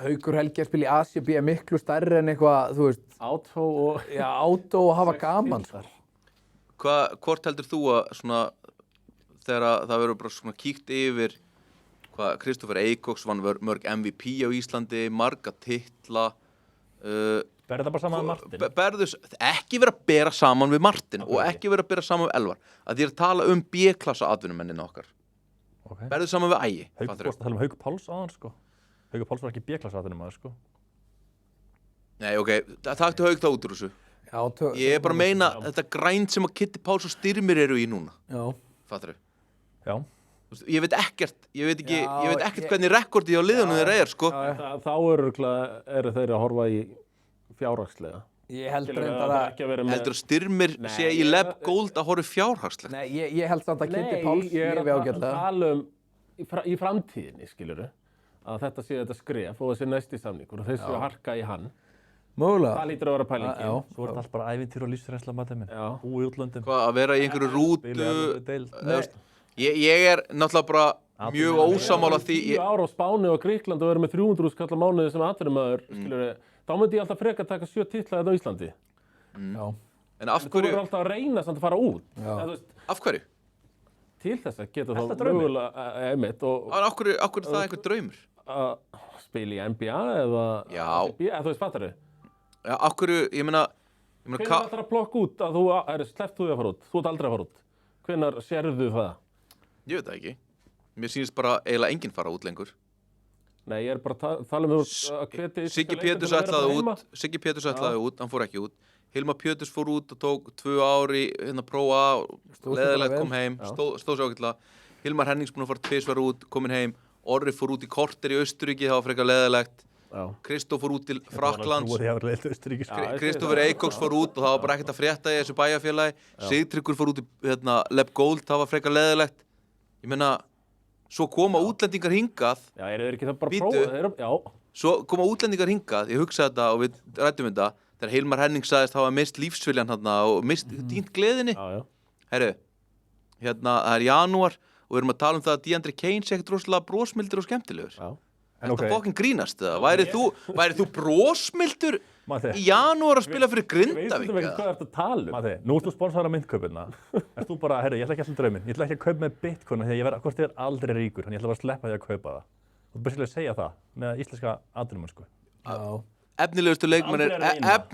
Haukur Helgi að spila í ACB er miklu stærri en eitthvað, þú veist, Átó og... já, átó og hafa gaman, sko. hvort heldur þú að svona þegar að það verður bara svona kíkt yfir Kristoffer Eikóks vann mörg MVP á Íslandi, marga titla. Berðu það bara saman með Martin? Ekki vera að bera saman við Martin og ekki vera að bera saman við Elvar. Að ég er að tala B-klassa atvinnumennina okkar. Okay. Berðu saman við Ægi. Hauk, þú varst að tala um Hauk Páls áðan, sko. Hauk Páls var ekki B-klassa atvinnumæður, sko. Nei, ok, taktu Hauk það út úr þessu. Já, Ég er bara að meina þetta grænt sem að Kitty Páls og Styrmir eru í núna. Já. Fattarðu? Já. Ég veit ekkert hvernig rekordið á liðunum þeirra sko. Þá eru þeir að horfa í fjárhagslega. Ég held reyndar að... Heldur að Styrmir sé í Leb Gold að horfa fjárhagslegt? Nei, ég held samt að Kitty Páls lifi ágætlega. Nei, ég er að tala um í framtíðinni, skilurðu, að þetta sé þetta skref og þessi næsti samningur og þeir séu að harka í hann. Mögulega. Það lítur að vera pælingin. Já. Svo er þetta allt bara ævintýr og lífsreynsla matið minn. Já. Búi í útlöndum. Hvað, að vera í einhverju rútu? Ég er náttúrulega bara mjög ósammála því. 10 ára á Spáni og Gríkland og vera með 300.000 kall á mánuði sem atvinnumaður, skilurðu, þá myndi ég alltaf frekar taka 7 titla hérna á Íslandi. Já. En af Þú hverju? verður alltaf að reyna samt að fara út. Já. Af hverju? Til þess að geta Þetta þá draumur. mögulega einmitt og Af hverju er það einhver draumur? að spila í NBA eða Já. eða þú veist, fattar þau? Já, af hverju, ég meina Hvenær ætlar að plokka út að þú sleppt þú að fara út? Þú ert aldrei að fara út. Hvenær sérðu það? Ég veit það ekki. Mér sýnist bara eiginlega enginn fara út lengur. Nei, ég er bara að tala um að hvetja Siggi Péturs ætlaði út, hann fór ekki út. Hilmar Péturs fór út og tók 2 ár í prófa, leðilegt kom heim, stóð sér ágætlega. Hilmar Hennings búinn að fara 2 svar út, komin heim. Orri fór út í korter í Austurríki, það var frekar leðilegt. Kristóf fór út til Frakklands. Kristoffer Eikóks fór út og það var bara ekkert að frétta í þessu bæjarfélagi. Sigtryggur fór út í Leb Gold, það var frekar leðilegt. Ég meina, svo koma útlendingar hingað. Já, eru þeir ekki það bara Bíddu. prófa? Já. Svo koma útlendingar hingað, ég hugsaði þetta og við ræddum þetta, þegar Hilmar Henning sagðist hafa mist lífsviljan þarna og mist týnt gleðinni. Já. Herru, það er janúar og við erum að tala um það að DeAndre Kane sé ekkert rosalega brosmildur og skemmtilegur. Já. Þetta fokkin grínast það. Væri þú brosmildur Matti. í janúar að spila fyrir Grindavík? Veistu ekki hvað ertu að tala um? Matti, nú ert þú sponsor af myndkaupina. Ert þú bara, herru, ég ætla ekki alltaf drauminn. Ég ætla ekki að kaupa með Bitcoin því að ég verð hvort ég er aldrei ríkur, þannig ég ætla bara að sleppa því að kaupa það. Þú ert bara að segja það með íslenska atvinnumennsku.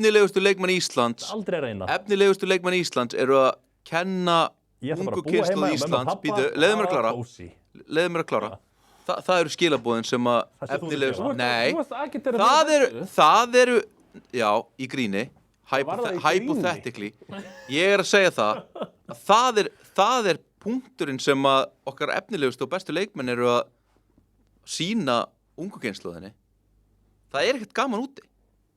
Efnilegustu leikmann Íslands. Aldrei að reyna. Efnilegustu leikmann Íslands eru að kenna ungu kynslóð Íslands. Leiðu mér að klára. Það eru skilaboðin sem að efnilegustu... Nei, það eru, já, í gríni, hypothetically. Ég er að segja það að það er punkturinn sem að okkar efnilegustu og bestu leikmenn eru að sýna ungu kynslóðinni. Það er ekkert gaman úti.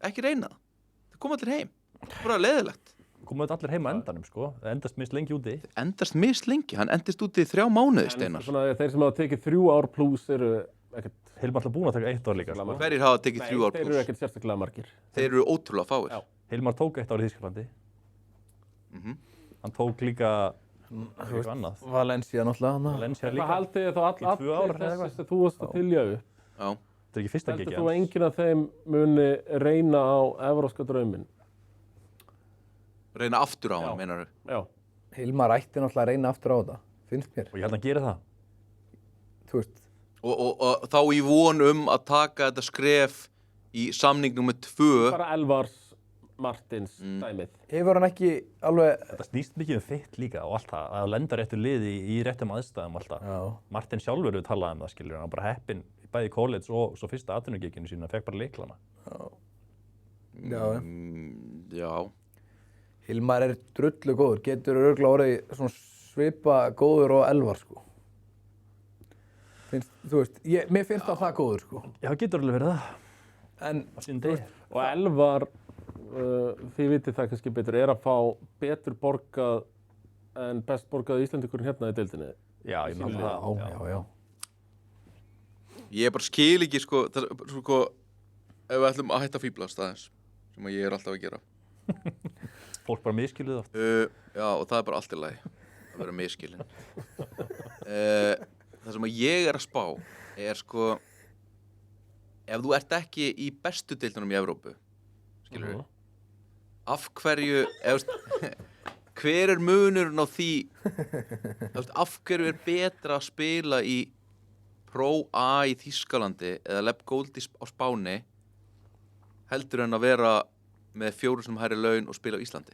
Ekki reyna það. Það koma allir heim. Það er bara leiðilegt. Komum þetta allir heim á endanum, sko. Það endast mist lengi úti. Endast mist lengi? Hann endist úti í 3 mánuði, Steinar. Þeir sem hafa tekið 3 ár pluss eru ekkert... Hilmar alltaf búin að taka 1 ár líka, sko. Hverjir hafa tekið 3 ár Þeir eru pluss? ekkert sérstaklega margir. Þeir eru ótrúlega fáir. Já. Hilmar tók 1 ár í Þýskalandi. Hann tók líka eitthvað annað. Valencia náttúrulega. Valencia Hvað líka. haldið þið þá allir þess að þú varst að tilja upp? Já. Þetta er ekki fyrsta Heldur gigi þú að enginn af þeim muni reyna á evrópska drauminn? Reyna aftur á hann, meinar þau? Já. Hilmar ætti náttúrulega að reyna aftur á þetta, finnst mér. Og ég held að hann gerir það. Þú veist. Og þá í von að taka þetta skref í samning nummer 2. Bara Elvars Martins dæmið. Hefur hann ekki alveg... Þetta snýst mikið fitt líka og allt það. Að lenda réttu liði í réttum aðstæðum alltaf. Já. Martin sjálfur við talaði það, skilur. Hann var bara heppinn bæði í college og svo fyrsta atvinnugiginu sína. Hann fekk bara lyklana. Já. Hilmar er drullu góður. Getur örugglega orðið svona svipa góður og Elvar, sko. Þú veist, mér finnst það góður, sko. Já, það getur alveg verið það. En, Á sínum degi. Og Elvar, þið vitið það kannski betur, er að fá betur borgað en best borgað Íslendingurinn hérna í deildinni. Já, ég myndi það. Já. Ég bara skil ekki, sko, ef við ætlum að hætta að fíblast aðeins, sem að ég er alltaf að gera. Fólk bara miskilið oft. Já, og það er bara allt í lagi að vera miskilinn. Það sem að ég er að spá er, sko, ef þú ert ekki í bestu deildunum í Evrópu, skilur við, af hverju, hver er munurinn á því, af hverju er betra að spila í Pro A í Þýskalandi eða Leb Gold á Spáni heldur en að vera með 4 sem hærri laun og spila á Íslandi?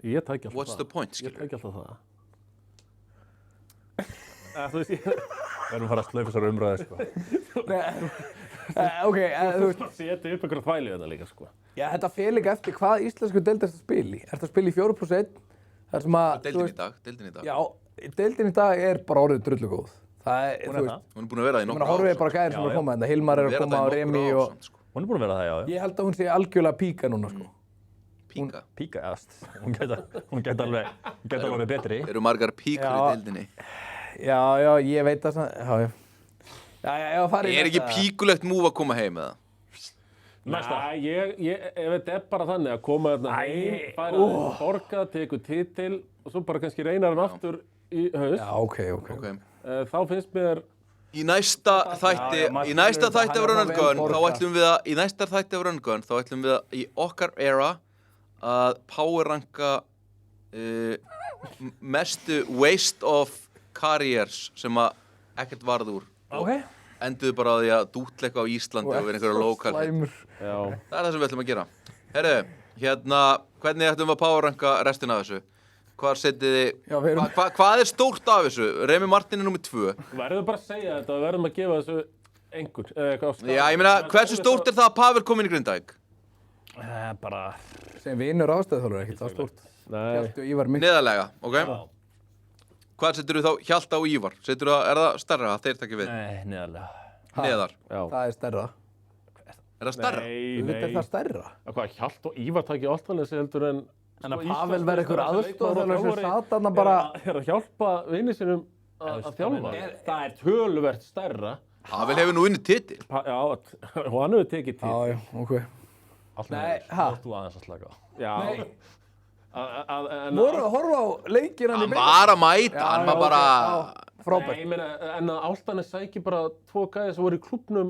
Ég tæki alltaf What's the point, Ég skilur? tæki alltaf það. Þú veist, Við erum að fara að slaufa þessar umræði, sko. Ok, þú veist, setja upp einhverja þvæli þetta líka, sko. já, þetta fer líka eftir hvað íslensku deild ertu að spila í. Ertu að spila í 4+1? Þar sem að, Deildin í dag. Já, deildin í dag er bara orðið drullu góð. Það er, Hún þú er veist, það. Hún er búin að vera það í ég meina, nokkur horfið bara gæðir sem Já, er að já. koma þetta. Hilmar er að koma á Remi og Sko. Hún er búin að vera það, já. ég held að hún sé algjörlega píka núna, sko. Píka. Píka, eðast. Hún gæti alveg með betri. Eru margar píkur Já. í deildinni? Já, ég veit það samt, já. Já, farið Er ekki píkulegt múf að koma heim með það? Næsta. Ef þetta er bara þannig að koma þarna heim, færa borga, tekur titil og svo bara kannski reynar hann aftur í haust, Já, ok. þá finnst mér Í næsta þætti af Run and Gun þá ætlum við að í okkar era að power ranka mestu waste of careers sem að ekkert varð úr. Ok. Enduðu bara á því að dútleika á Íslandi og vera einhverja lokal hit. Slæmur. Já. Það er það sem við ætlum að gera. Herru, hvernig ætlum við að power ranka restina af þessu? Hvað setið þið, Já, við erum- hvað er stórt af þessu? Remi Martin er númer 2. Verðum bara að segja þetta og verðum að gefa þessu einhver. Já, ég meina, hversu stórt er það að Pavel kom inn í Grindavík? Bara... Sem vinur ástæðuþjálfur, ekkert það stórt. Nei. Hjalti og Ívar mitt. Neðarlega, ok? Hvað setur þú þá Hjalta og Ívar? Er það stærra að þeir takki við? Nei, neðarlega. Neðar. Já. Það er stærra. Er það stærra? Nei, Þetta er það stærra. Hvað, Hjalt og Ívar takki Álftanesi heldur en... En að Pavel verði einhver aðstoðarþjálfur sem sat þarna bara... Er að hjálpa vinni sinum að þjálfa. Það er töluvert stærra. Pavel hefur nú unnið titil. Já, og hann hefur tekið til. Já, ok. Nei, ha? Þú aðeins að slaka á. Já. Nei. Voru að horfa á leikinn hann í Hann var að mæta, hann var bara... Frábært. Nei, ég meina, en að Álftanes sækir bara 2 gæði sem voru í klúbbnum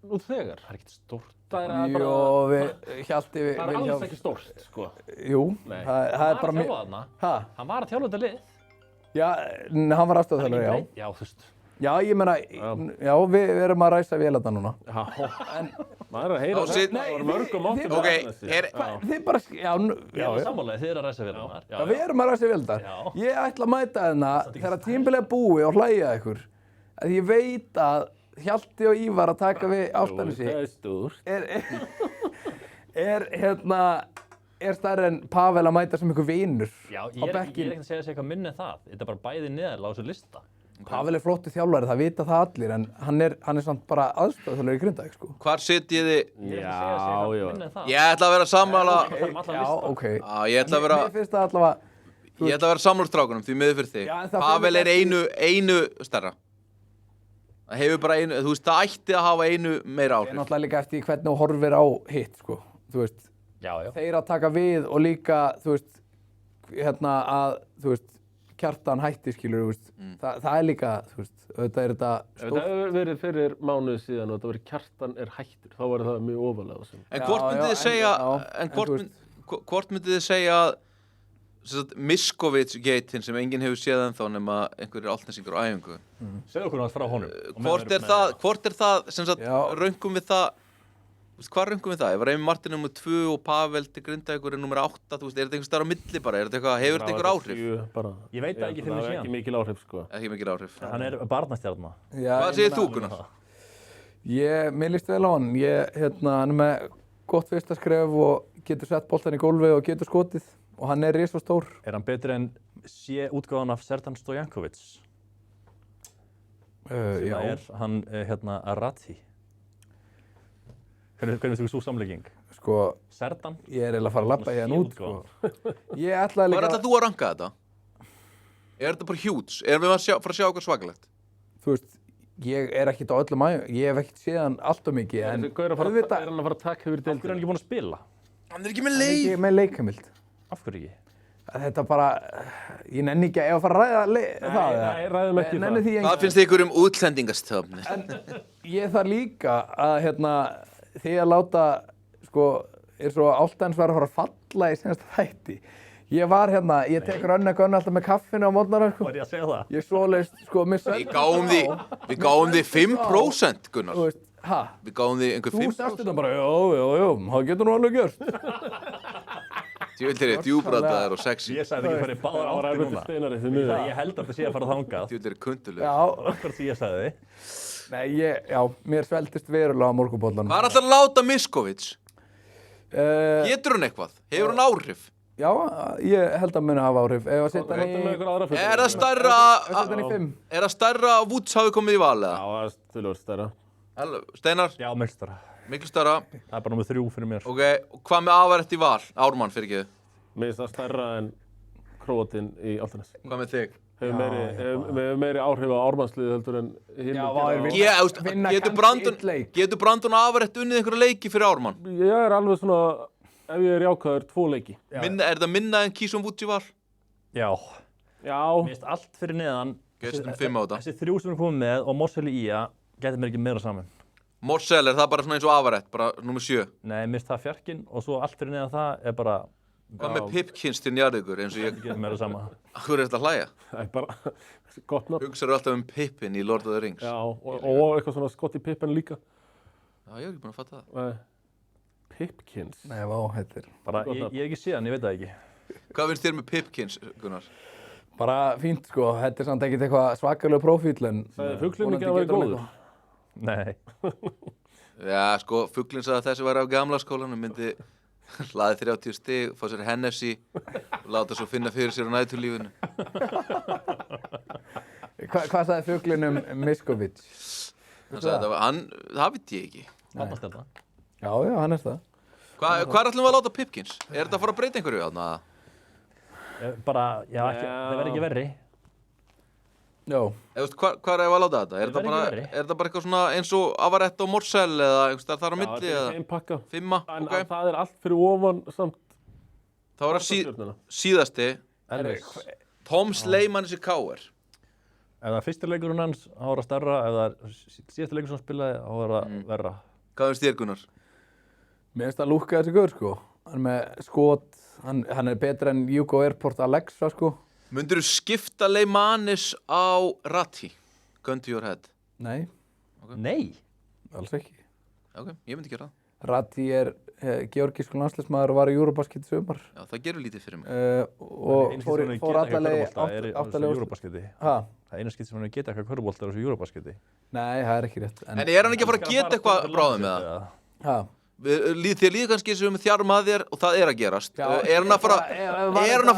nú þegar. Það er ekkert stórt. Það er Jó, bara... Hjalti Það er alls ekki stórt, sko. Jú, Nei. það er bara... Hann var að þjálfa þarna. Ha? Hann var að þjálfa þetta lið. Já, hann var aðstoðarþjálfur, já. Já, þú veist. Já, ég meina, já, við erum að ræsa vélarna núna. Já, maður er að heyra Þá sit- það var mörgum áttum. Ok, Þið bara, já, Já, sammálaði, þið eru að ræsa vélarnar. Já, við erum að ræsa vélarnar. Já. Ég ætla að mæta þarna þegar tímabilið er búið og hlæja ykkur. Að ég veit að Hjalti og Ívar að taka við Álftanesi Það er stórt. er stærri en Pavel að mæta sem ykkur vinur Já, á ég er bekkinn. ekki að segja sér eitthvað minni en það. Þetta er bara bæði neðarlega á þessu lista. Pavel er flottu þjálfari, það vita það allir, en hann er samt bara aðstoðarþjálfari í Grindavík, sko. Hvar setjið þið? Ég er ekki að segja sér eitthvað minni en það. Ég ætla að vera sammála... Það er allar Já, lista. ok. Já, ég ætla að vera... Mér finnst það allavega, Ég ætla að vera samlúrstrákunum því miður fyrir þig. Já, en það Pavel fer er einu stærra. Það hefur bara einu, þú veist, það ætti að hafa einu meira er áhrif. náttúrulega líka eftir hvernig þú horfir á hitt, sko. Þú veist, Já, já. þeir að taka við og líka, þú veist, Kjartan hætti, skilur, þú veist. Það er líka, þú veist, auðvitað er þetta Ef þetta hefur verið fyrir mánuði síðan og þetta verið Kjartan er hættur, þá var það mjög ofalega. En hvort myndið þið segja, hvort myndið þið segja að Miskovits-geitin sem enginn hefur séð ennþá nema einhverjir altnesingur á æfingu. Segðu okkur náttúrulega frá honum. Hvort er það, sem sagt, Já. röngum við það, þú veist, hvað röngum við það? Ef Remi Martin er nummer 2 og Pavel til Grindavíkur er nummer 8, þú veist, er þetta einhver starf á milli bara? Er þetta eitthvað, hefur þetta einhver áhrif? Ég veit það ekki fyrir mig Það er síðan. ekki mikil áhrif, sko. Ekki mikil áhrif. Hann er barnastjarna. Hvað segir þú, Gunnar? Mér líst vel á hann. Hann er með gott fyrsta skref og getur sett boltan í gólfið og getur skotið. Og hann er risastór. Er hann betri en útgáfan af Serdan Stojankovic? Sem Já. er hann, Arati. Hvernig þú svo samlegging? Sko, Serdan? ég er eiginlega að fara að labba hérna út, sko. Ég ætlaði Hvað líka... ætlað þú að ranka þetta? Er þetta bara huge? Erum við að fara að sjá eitthvað svakalegt? Þú veist, ég er ekkert á öllum æfingum. Ég hef ekkert séð hann allt of mikið, en... Er hann að fara að taka yfir Af hverju er hann ekki búinn að spila? Hann er ekki með Hann er leið. ekki með leikamild. Af hverju ekki? Þetta bara... Ég nenni ekki að fara að ræða það. Nei, ræðum ekki Nenni það. því Hvað finnst ykkur um útlendingastöfni? Ég þarf líka að, því að láta, sko, er svo Álftanes var að fara að falla í senasta þætti. Ég var hérna, ég tek rönnegönn alltaf með kaffinu á mótnarna, sko. Var ég að segja það? Ég svoleiðist, sko, með svefn. Við gáum því 5%, Gunnar. Þú veist, ha? Við gáum því einhver Þú 5%. sagst þetta bara, já, það getur nú alveg gjörst. Djúvillir er djúbrataðar og sexy. Ég sagði ekki fyrir báðar Það var áttir æfður núna. steinari því miður. Ég held að það sé að fara þangað. Djúvillir er kundulegur. Já, Akkur því ég sagði. nei, mér sveltist verulega á morgunbollanum. Hvað er alltaf að láta Miskovic? Uh, Getur hann eitthvað? Hefur hann áhrif? já, ég held að muni hafa áhrif. Ef að setja hann Þetta með í, ykkur aðra fyrir. Er það stærra setja hann í 5. Er það stærra að Woods hafi komið í val Já, eða? það er stölur stærra. Steinar, Já, mestara. miklu stærra. Það er bara nummið 3 fyrir mér. Ok, og hvað með Avaret í val? Ármann fyrir ekki. Mér finnst það stærra en Króatinn í Álftanes. Hvað með þig? Hefur meiri áhrif á ármannsliði heldur en hinn. Já, vá, vinna Getur kannski einn leik. Getur Brandon Avaret unnið einhverja leiki fyrir Ármann? Ég er alveg svona, ef ég er jákvæður, 2 leiki. Er það minna en Keeson Woods í val? Já. Já, Mér finnst allt fyrir neðan. Gestum 5 á þetta. Þessi 3 sem við komum með og Morsell í IA getur mér ekki meira saman. Morsell, er það bara svona eins og Avaret, bara nummer 7? Nei, mér finnst það fjarkinn og svo allt fyrir neðan það er bara Hvað með Pipkins til Njarðvíkur eins og ég... getur meira saman. Hvað er þetta að hlæja? það er bara gott nafn. Hugsaðu alltaf um Pippin í Lord of the Rings? Já, og eitthvað svona Scottie Pippen líka. Já, ég hef ekki búin að fatta það. Pipkins. Nei, vá, þetta er Bara, ég er ekki síðan, ég veit það ekki. Hvað finnst þér með Pipkins, Gunnar? bara fínt, sko. Þetta er samt ekkert eitthvað svakalega prófíl, en... Sagði fuglinn ekki vonandi að vera getur hann góður? eitthvað. Nei. Já, sko, fuglinn sagði að þessi væri á gamla skólanum, myndi hlaði 30 stig, fá sér Hennessy og láta svo finna fyrir sér á næturlífinu. Hvað sagði fuglinn um Miskovic? Hann sagði að það veit ég ekki. Fannastjarna. Já, hann er það. Hvað ætlum við að láta Pipkins? Er þetta að fara að breyta einhverju þarna? Bara, já, ekki, það verður ekki verri. Já. Hvað er að láta þetta? Er Það verður ekki verri. þetta bara eitthvað svona eins og Avaret og Morsell eða einhvers staðar þar á milli? Já, eða? þetta er 5 pakka. 5, En ok. það er allt fyrir ofan samt Það var að stjörnuna. síðasti. Elvis. Tom Sleimanis í KR. Ef það er fyrsti leikurinn hans, þá er það stærra. Ef það er síðasti leikur sem hann spilaði, þá er það verra. Hvað finnst þér, Gunnar? Mér finnst að lúkka þessi gaur, sko. Hann er með skot, hann er betur en Hugo Airport Alexa, sko. Mundirðu skipta Leimanis á Ratti? Gun to your head. Nei, Nei. alls ekki. Ok, ég myndi gera það. Ratti er georgísku landsliðsmaður og var í Eurobasket í sumar. Já, það gerur lítið fyrir mig. Og fór alla leið áttalega. Eurobasketi. Ha? Það eina skipt sem hann geta eitthvað körfubolta er þessu Eurobasketi. Nei, það er ekki rétt. En er hann ekki að fara að geta eitthvað bráðum með það? Ha? Þér líður kannski sem við þjárm að þér og það er að gerast. Er hann að fara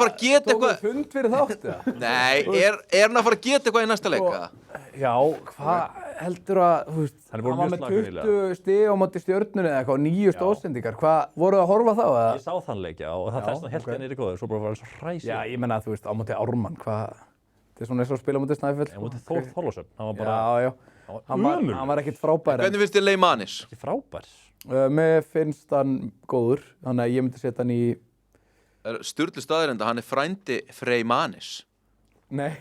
að geta Tókuðu eitthvað? fund fyrir þátt, eða? Nei, er hann að fara að geta eitthvað í næsta leika? Já. Hvað heldur að, þú veist, Hann er hann búinn var mjög með slakur 20 stig á móti stjörnunni eða eitthvað, 9 stóðsendingar. Hvað, voruð að horfa þá, eða? Ég sá þann leik, já, og það Já, þess að held hann er í góður, svo bara var það svo hræsið. Já, ég menna að, þú veist, á móti Ármann, hvað, þetta er svona eins og að spila á móti Snæfell. En mútið Þór Þorlósöfn, hann var bara Já, hann var ekkert frábær. Hvernig finnst þér Leimanis? ekki frábær. Mér finnst hann góður, þannig að ég myndi setja hann í... Sturlu staðurinn að hann er frændi Freymanis. Nei.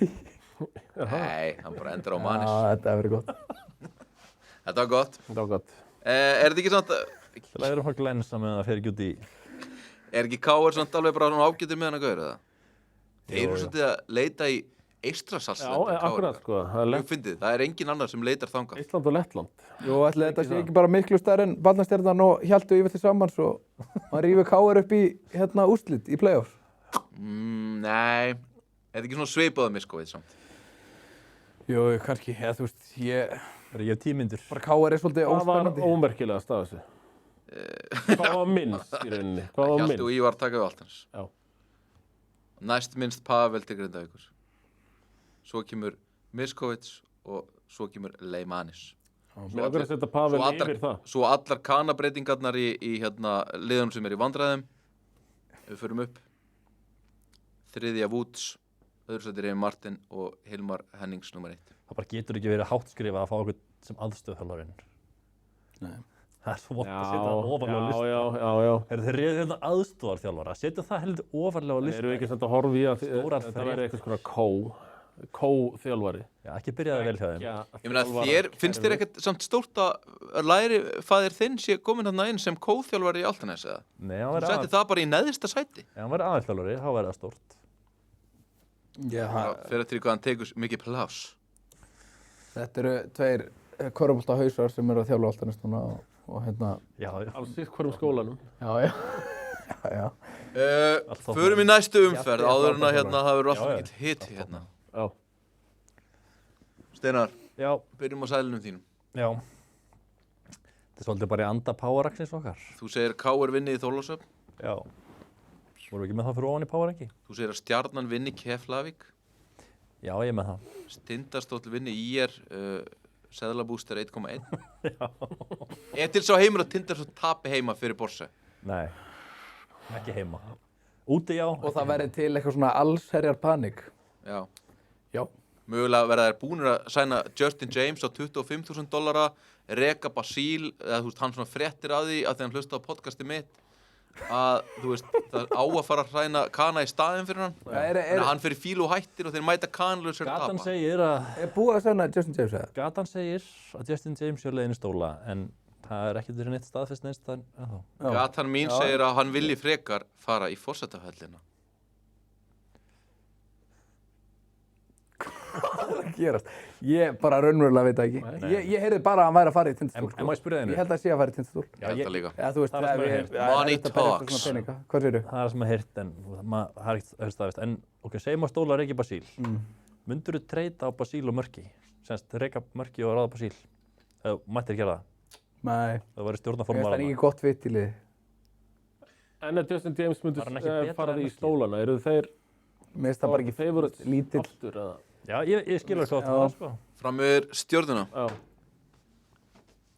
Nei, hann bara endur á Manis. Já, þetta hefur verið gott. Þetta var gott. Það var gott. Er þetta ekki samt, Það er að glænsa með það fer ekki út í... er ekki KR samt alveg bara svona ágætið með hann að gauðra það? Þeir eru svolítið að leita í Eystrasaltsland. Já, akkurat, sko. Það er Mjög fyndið, það er engin annar sem leitar þangað. Ísland og Lettland. Jú, ætli þetta sé ekki bara miklu stærri en Barnastjarnan og Hjaltu yfir til saman svo hann rífur KR upp í hérna úrslit í play-offs. Nei, er þetta ekki svona sveipaða Miskovic samt? Jú, kannski, eða þú veist, ég Ég hef 10 myndir. bara KR er svolítið Hvað var óspennandi. ómerkilegast af þessu? Hvað var minnst í rauninni? Hvað var Hjalti og minnst? Ívar taka við allt hans. Já. Næst minnst Pavel til Grindavíkur. Svo kemur Miskovic og svo kemur Leimanis. Mér langar að setja Pavel yfir það. Svo allar kanabreitingarnar í hérna liðunum sem er í vandræðum. Við förum upp. Þriðja Woods, öðru sæti Reimi Martin og Hilmar Hennings nr. 1. Það bara getur ekki verið hátt skrifað að fá okkur sem aðstöðþjálfarinn. Nei. Það er svo vont að setja það ofarlega á listu. Já. Þeir reyðu hérna aðstöðarþjálfara. Setja það heldur ofarlega á listu. Erum við ekki samt að horfa í að Stórar þetta fréttir. verði eitthvað svona kó? kó-þjálfari. Já, ekki byrjaði vel hjá þeim. Ég meina, finnst þér ekkert samt stórt að læri faðir þinn sé komin þarna inn sem kóþjálfari í Álftanes eða? Nei, hann Þú væri setti það bara í neðsta sæti. hann væri aðalþjálfari, þá væri það stórt. Já, Fyrir eftir hvað hann tekur mikið pláss. þetta eru tveir körfubolta hausar sem eru að þjálfa Álftanes núna og hérna, Já, Alls sitt hverjum skólanum. já. Já. Förum í næstu umferð, Já, áður en að frábær hérna, það verður alltaf Já, já. mikill hit hérna. Já. Steinar, já, byrjum á sælinum þínum. já. Þetta er svolítið bara í anda Power-axins okkar. Þú segir KR vinni í Þorlákshöfn. Já. Vorum við ekki með það fyrir ofan í Power-ekki? Þú segir að Stjarnan vinni Keflavík. Já, ég er með það. Tindastóll vinni IR, seðlabúster 1,1. Er til sá heimur að Tindastóll tapi heima fyrir Borsa? Nei, ekki heima. Úti já. Og það verði til eitthvað svona allsherjar panik. Já. Já. Mögulega verða þær búnir að sæna Justin James á $25,000, Reka Basíl, eða þú veist, hann svona fréttir að því að þegar hann hlusta á podcasti mitt að, þú veist, það á að fara að hræna Kana í staðinn fyrir hann. Þannig að hann fyrir fílu og hættir og þeir mæta Kanlausir að Gatan tapa. segir að Er búið að segna Justin James eða? Gatan segir að Justin James er leiðin í stóla en það er ekkert verið neitt staðfest neins en þá. Gatan mín segir að hann vilji frekar fara í forsetahöllina. Hvað er að gerast? Ég bara raunverulega veit það ekki. Ég heyrði bara að hann væri að fara í Tindastól. En má ég spyrja þig einu? Ég held að sé að fara í Tindastól. Ég held það líka. Já, þú veist, Það er það sem ég heyrt. Money talks. Hvað segirðu? Það er það sem að heyrt en það er ekkert staðfest. En ok, segjum að stóla Reki Basíl. Mundur þú treyta á Basíl og Mörki? Semst Reka Mörki og ráða Basíl? Eða mættir gera það? Nei, Það væri mér finnst það stjórnarformaður. ekki gott vitt í liði. En að Justin James myndi Var hann ekki betra fara en í Mörki? stólana, eru þeir Mér finnst það bara ekki favorite lítill. aftur eða? Já, ég skilur hvað það sko. Framöður Stjörnuna. Já.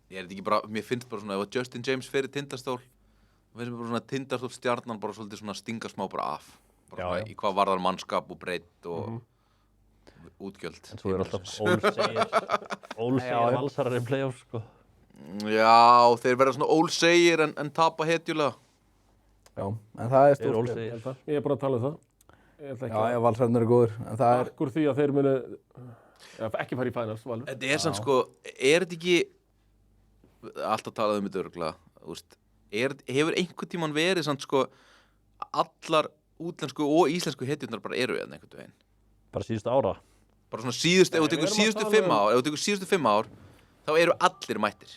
Ég er þetta ekki bara, mér finnst bara svona, ef að Justin James fer í Tindastól, þá finnst mér bara svona Tindastól Stjarnan bara svolítið svona stinga smá bara af. Bara Já, svona já. í hvað varðar mannskap og breytt og útgjöld. En svo er alltaf ólsegir valsarar í play-off sko. Já, þeir verða svona ólsegir en tapa hetjulega. Já, en það er Þeir stórt. ólsegir. Ég er bara að tala um það. Ég ætla Já, já, Valsararnir eru góður. En það er, Akkur því að þeir munu ekki fara í finals, Valur. Þetta er sann sko, er þetta ekki, alltaf talað um þetta örugglega, þú veist, hefur einhvern tímann verið sann sko, allar útlensku og íslensku hetjurnar bara eru hérna einhvern veginn. Bara síðustu ára. Bara svona síðust, ef þú tekur við erum að síðustu tala 5 ár, ef þú tekur síðustu 5 ár, þá eru allir mættir.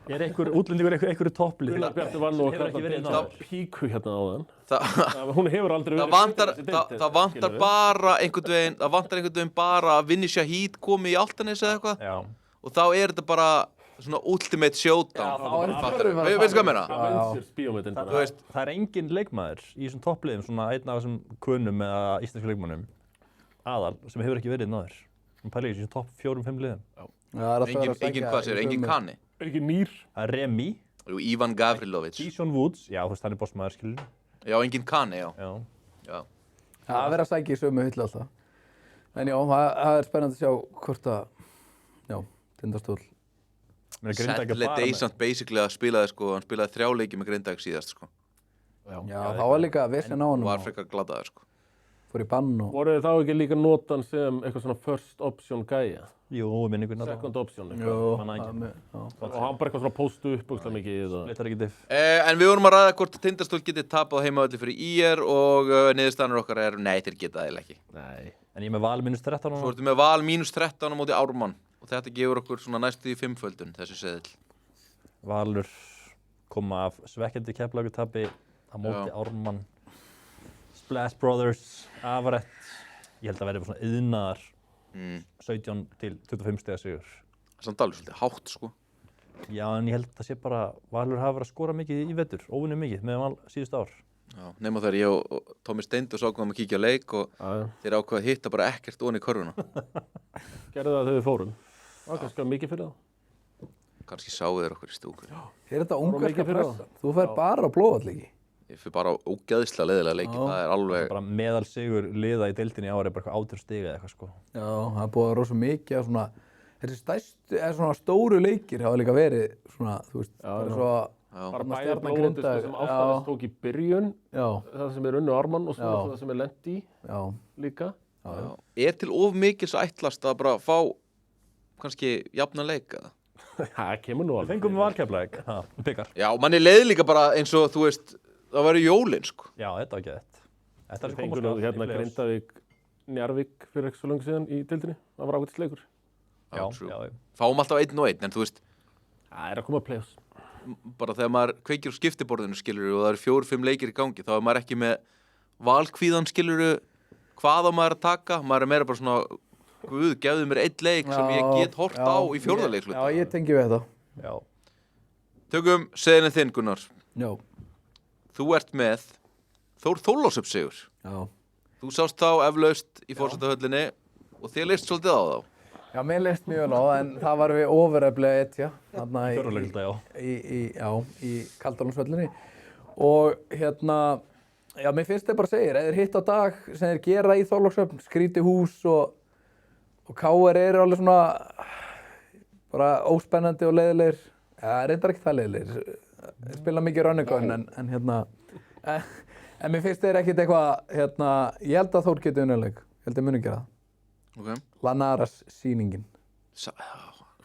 Er einhver útlendingur einhverju topplið? Gunnar Bjartur var nú að Hefur ekki verið kalla náður. píku hérna á þann. Það Hún hefur aldrei það vantar bara einhvern veginn bara að Vinny Shahid komi í Álftanes eða eitthvað Já. og þá er þetta bara svona ultimate showdown. þá er Fattar þetta bara- veistu hvað meina? Það vinsir bíómyndin Þú bara. veist, Það er engin leikmaður í þessum toppliðum, svona einn af þessum kunum eða íslensku leikmannum, aðal, sem hefur ekki verið náður. Sem pælir í þessum topp 4-5 liðum. það er alltaf verið að engin sækja hvað sér, í engin sömu- Kani. Er ekki nýr? Það er Remi, Jú, Ivan Gavrilovic. Keyshawn Woods, já þú veist hann er bossmaður skilur. Já, engin Kani, já. Já. Já. Það er verið að sækja í sömu hillu alltaf. En já, það er spennandi að sjá hvort að, já, Tindastól. Settle Day samt basically að spilaði sko, hann spilaði 3 leiki með Grindavík síðast sko. Já, það var líka vesen á Og honum var og frekar gladaður sko. fór í bann og... Voru þið þá ekki líka notan sem eitthvað svona first option gæja? Jú, minningun Second option eitthvað? Jú, manna ekki. það með- já. Og hann bara eitthvað svona postu upp ógeðslega mikið og... Leitar ekki diff. En við vorum að ræða hvort Tindastól geti tapað heimavelli fyrir IR og niðurstaðanir okkar er nei, þeir geta það ekki. Nei. En ég er með Val -13 Svo núna. ertu með Val -13 á móti Ármann og þetta gefur okkur svona næstu í 5-földun þessi seðill. Valur koma af svekkjandi Keflavíkurtapi á móti Já. Ármann. Splash Brothers, Afarett. Ég held að verði svona yðnaðar 17 til 25 stiga sigur. Samt alveg svolítið hátt sko. Já, en ég held að sé bara Valur hafa verið að skora mikið í vetur, óvinni mikið með Val síðust ár. Já, nema þegar ég og Tómi Steindur ákvaðum að kíkja á leik og þeir ákvaða að hitta bara ekkert onni í körfuna. Gerðu það þegar við fórum. Það var kannski mikið fyrir það. Kannski sáu þeir okkur í stúkur. Er þetta mikið ungarska fyrir pressa? Þú fer bara á blóðallíki. Ég fyrir bara á ógeðslega leiðilega leiki. Það er alveg... Bara meðal sigur liða í deildinni í ár er bara eitthvað 18 stiga eða eitthvað sko. Já, það er búið að rosa mikið af svona, þessi stærstu, eða svona stóru leikir hafa líka verið svona, þú veist, bara svo að, Bara Þarna bæði Stjarnan blóðandi Grindavík, sem Álftanes tók í byrjun, já, það sem er unnu Ármann og svo Já. það sem er lent í já, líka. Er til of mikils ætlast að bara fá kannski jafna leik eða? Það kemur nú Við alveg. fengum Valkeflæk, byggar. Já, manni leið líka bara eins og, þú veist, það væri jólin, sko. Já, þetta var gett. Þetta Við fengum nú hérna Grindavík, Njarðvík fyrir ekki svo langt síðan í deildinni. Það var ágætisleikur. Já, true. já. Fáum alltaf 1-1, en þú veist, Það er að koma að play-offs. bara þegar maður kveikir á skiptiborðinu, skilur, og það eru 4-5 leikir í gangi, þá er maður ekki með valkvíðan, skilur, hvað á maður að taka. Maður er meira bara svona, guð, gefðu mér 1 leik sem ég get hort á í 4. leikluta. Já, ég tengi við þetta. Já. Tökum seðilin þinn, Gunnar. Já. Þú ert með Þór Þórlákshöfn sigur. Já. Þú sást þá eflaust í fórsetahöllinni og þér leist svolítið á þá. Já, mér leist mjög vel á það, en það var við ofureflega etja. Fjórðuleikluta, já. Í Kaldalónsvöllinni. Og hérna, já, mér finnst þeir bara segir, eða hitt á dag sem þeir gera í Þorlákshöfn, skríti hús og KR eru alveg svona bara óspennandi og leiðilegir. Já, reyndar ekki það leiðilegir. Þeir spila mikið rönningaun, en hérna, en mér finnst þeir ekkit eitthvað, hérna, ég held að Þór geti unnarleik. Ég held að muni gera það. Ok. Lanaras sýningin.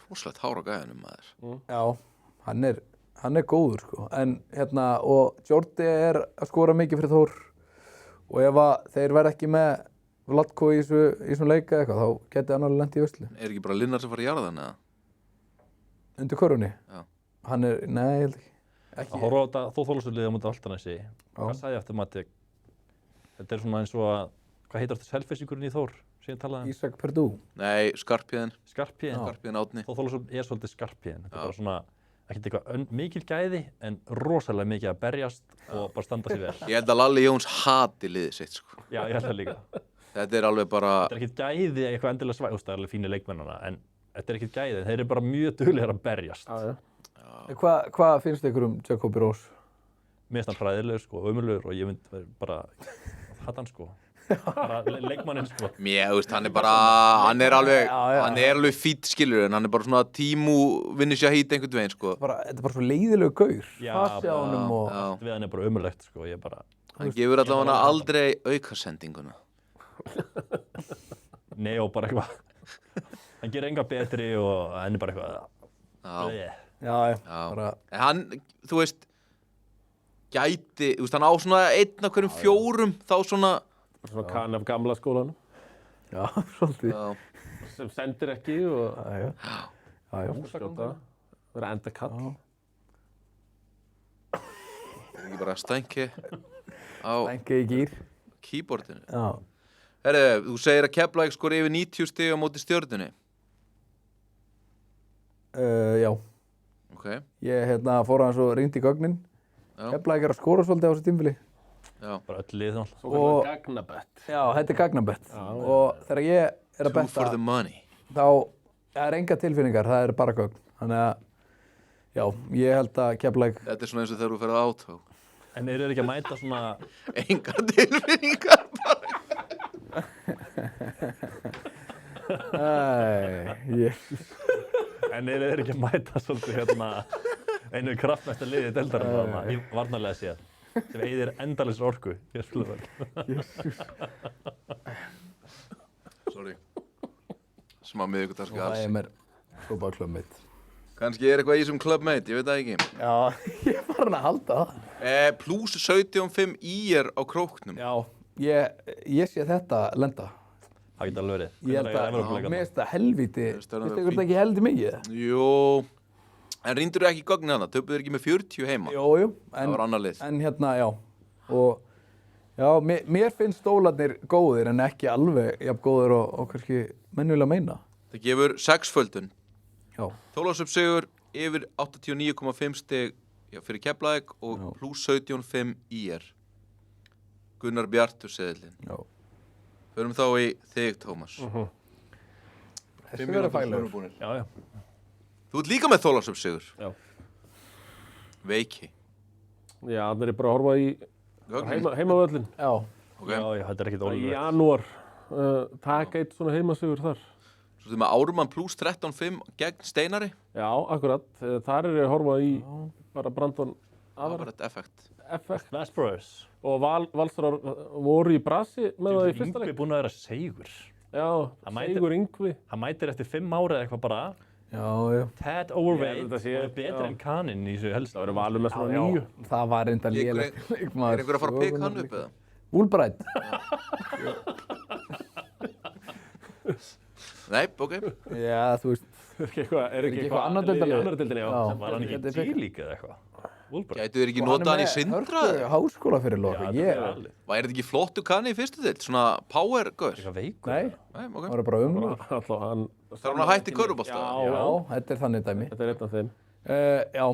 Róslegt hár á gæðanum, maður. Já, hann er góður, sko. En hérna, og Jordi er að skora mikið fyrir Þór. Og ef að þeir verða ekki með Vlatko í þessum leika eitthvað, þá geti hann alveg lent í vöslu. Er ekki bara Linnar sem fara í jarðan, eða? Undir körfunni? Já. Hann er, nei, ég held ekki. Að horfa á þetta þó Þorlákshöfn liðið á móti Álftanesi. Hvað sagði ég eftir Matti? Þetta er svona eins og að, hvað heitir þetta selfisíkurinn í Þór? Síðan talaði Ísak Perdú. Nei, Skarphéðinn. Skarphéðinn. Skarphéðinn Árni. Þó Þorlákshöfn er svolítið Skarphéðinn. Þetta er bara svona, ekkert eitthvað mikil gæði, en rosalega mikið að berjast og bara standa sér vel. Ég held að Lalli Jóns hati liðið sitt, sko. Já, ég held það líka. Þetta er alveg bara... Þetta er ekkert gæði eitthvað endilega svæg, það er alveg fínir leikmennana, en þetta er ekkert gæði, þeir eru bara mjög duglegir að berjast. Hvað finnst ykkur Jacobi Rós? Mér finnst hann hræðilegur, sko, ömurlegur og ég myndi bara hata hann, sko. Bara leikmanninn, sko. Mér, þú veist, hann er bara... Hann er alveg fýtt, skilur, en hann er bara svona tímu vinnur sér að hýta einhvern veginn, sko. Þetta er bara svo leiðilegu gaur. Já, Fassi á honum og... Já. Við hann er bara ömurlegt, sko, ég bara... Hann gefur allavega aldrei aukasendinguna. Nei, og bara eitthvað... Hann gerir enga betri og hann er bara eitthvað... Já. Bara... En hann, þú veist, gæti... Þú veist, hann á svona 1 af hverjum 4 þá svona... Svona kann af gamla skólanum. Já, svolítið. Já. Sem sendir ekki og Já. skjóta. Verða enda kall. Ekki bara stænki á Stænki í gír. keyboardinu. Já. Herru, þú segir að Keflavík skori yfir 90 stig á móti Stjörnunni. Já. Ok. Ég fór aðeins og ringdi í gögnin. Já. Keflavík er að skora svolítið á þessu tímabili. Já. Bara öll lið þannig. Svo kallar gagnabett. Já, þetta er gagnabett. Og þegar ég er að 2 for betta, the money. þá er enga tilfinningar, það er bara gögn. Þannig að, já, ég held að Keflavík... Þetta er svona eins og þegar þú ferð á átó. En eru þeir ekki að mæta svona... Engar tilfinningar bara. En eru þeir ekki að mæta svolítið einu kraftmesta liði deildarinnar þarna, í varnarlega séð, sem eyðir endalaus orku. Sorry. Smá miðvikudags Og það gals. er mér svo bara Club Mate. Kannski er eitthvað í þessum Club Mate, ég veit það ekki. Já, ég er farin að halda það. Plus 17,5 IR á króknum. Já, ég sé þetta lenda. Það geti alveg verið. Ég held að, mér finnst það helvíti, finnst ykkur þetta ekki helvíti mikið? Jú, en rýndur þú ekki í gögnin hana? Töpuðu ekki með 40 heima? Jú, Það var annar lið. En já. Og já, mér finnst stólarnir góðir en ekki alveg jafn góðir og kannski mennilega meina. Það gefur 6-földun. Já. Þorlákshöfn sigur yfir 89,5 stig fyrir Keflavík og plus 17,5 IR. Gunnar Bjartur seðilinn. Já. Förum þá í þig, Tómas. Þessi verður faglegur. Já. Þú ert líka með Þorlákshöfn sigur. Já. Veiki. Já, það er bara að horfa í heimavöllin. Já. Okay. Já, þetta er ekkert Í ólíklegt. janúar taka eitt svona heimasigur þar. Svo þú með Ármann plus 13,5 gegn Steinari. Já, akkurat. Þar er ég að horfa í bara Brandon Það var bara ett effekt. effekt. Vespers. Og Valsar voru í brasi með það í fyrsta Yngvi leik. búinn að vera seigur. Já, mætir- Sigur Yngvi. Hann mætir eftir 5 ára eða eitthvað bara. Já. Tad Ég overweight held að sé- og er betri já. en kaninn í þessu helst. Það verður Valur með svona Já, 9. það var reynda Er lélegt leikmaður. einhver að fara að pika hann upp eða? Woolbright. Nei, ok. Já, þú veist. Er ekki eitthvað annar lið í deildarlið? annar deildinni, já. Já. Var hann ekki Þetta í er G-líka eða eitthvað? Wolfberg. Gætu þeir ekki notað hann í Sindra? Háskóla fyrir loka. Já, Ég, þetta er alveg. Væri þetta ekki flottu kanni í fyrstu deild? Svona power-gaur? Eitthvað veikur. nei, Nei, ok. það var bara umlur. Alltaf hann... Það er hann að hætti körfubolta? Já, þetta er þannig dæmi. Þetta er einn af þeim. Já,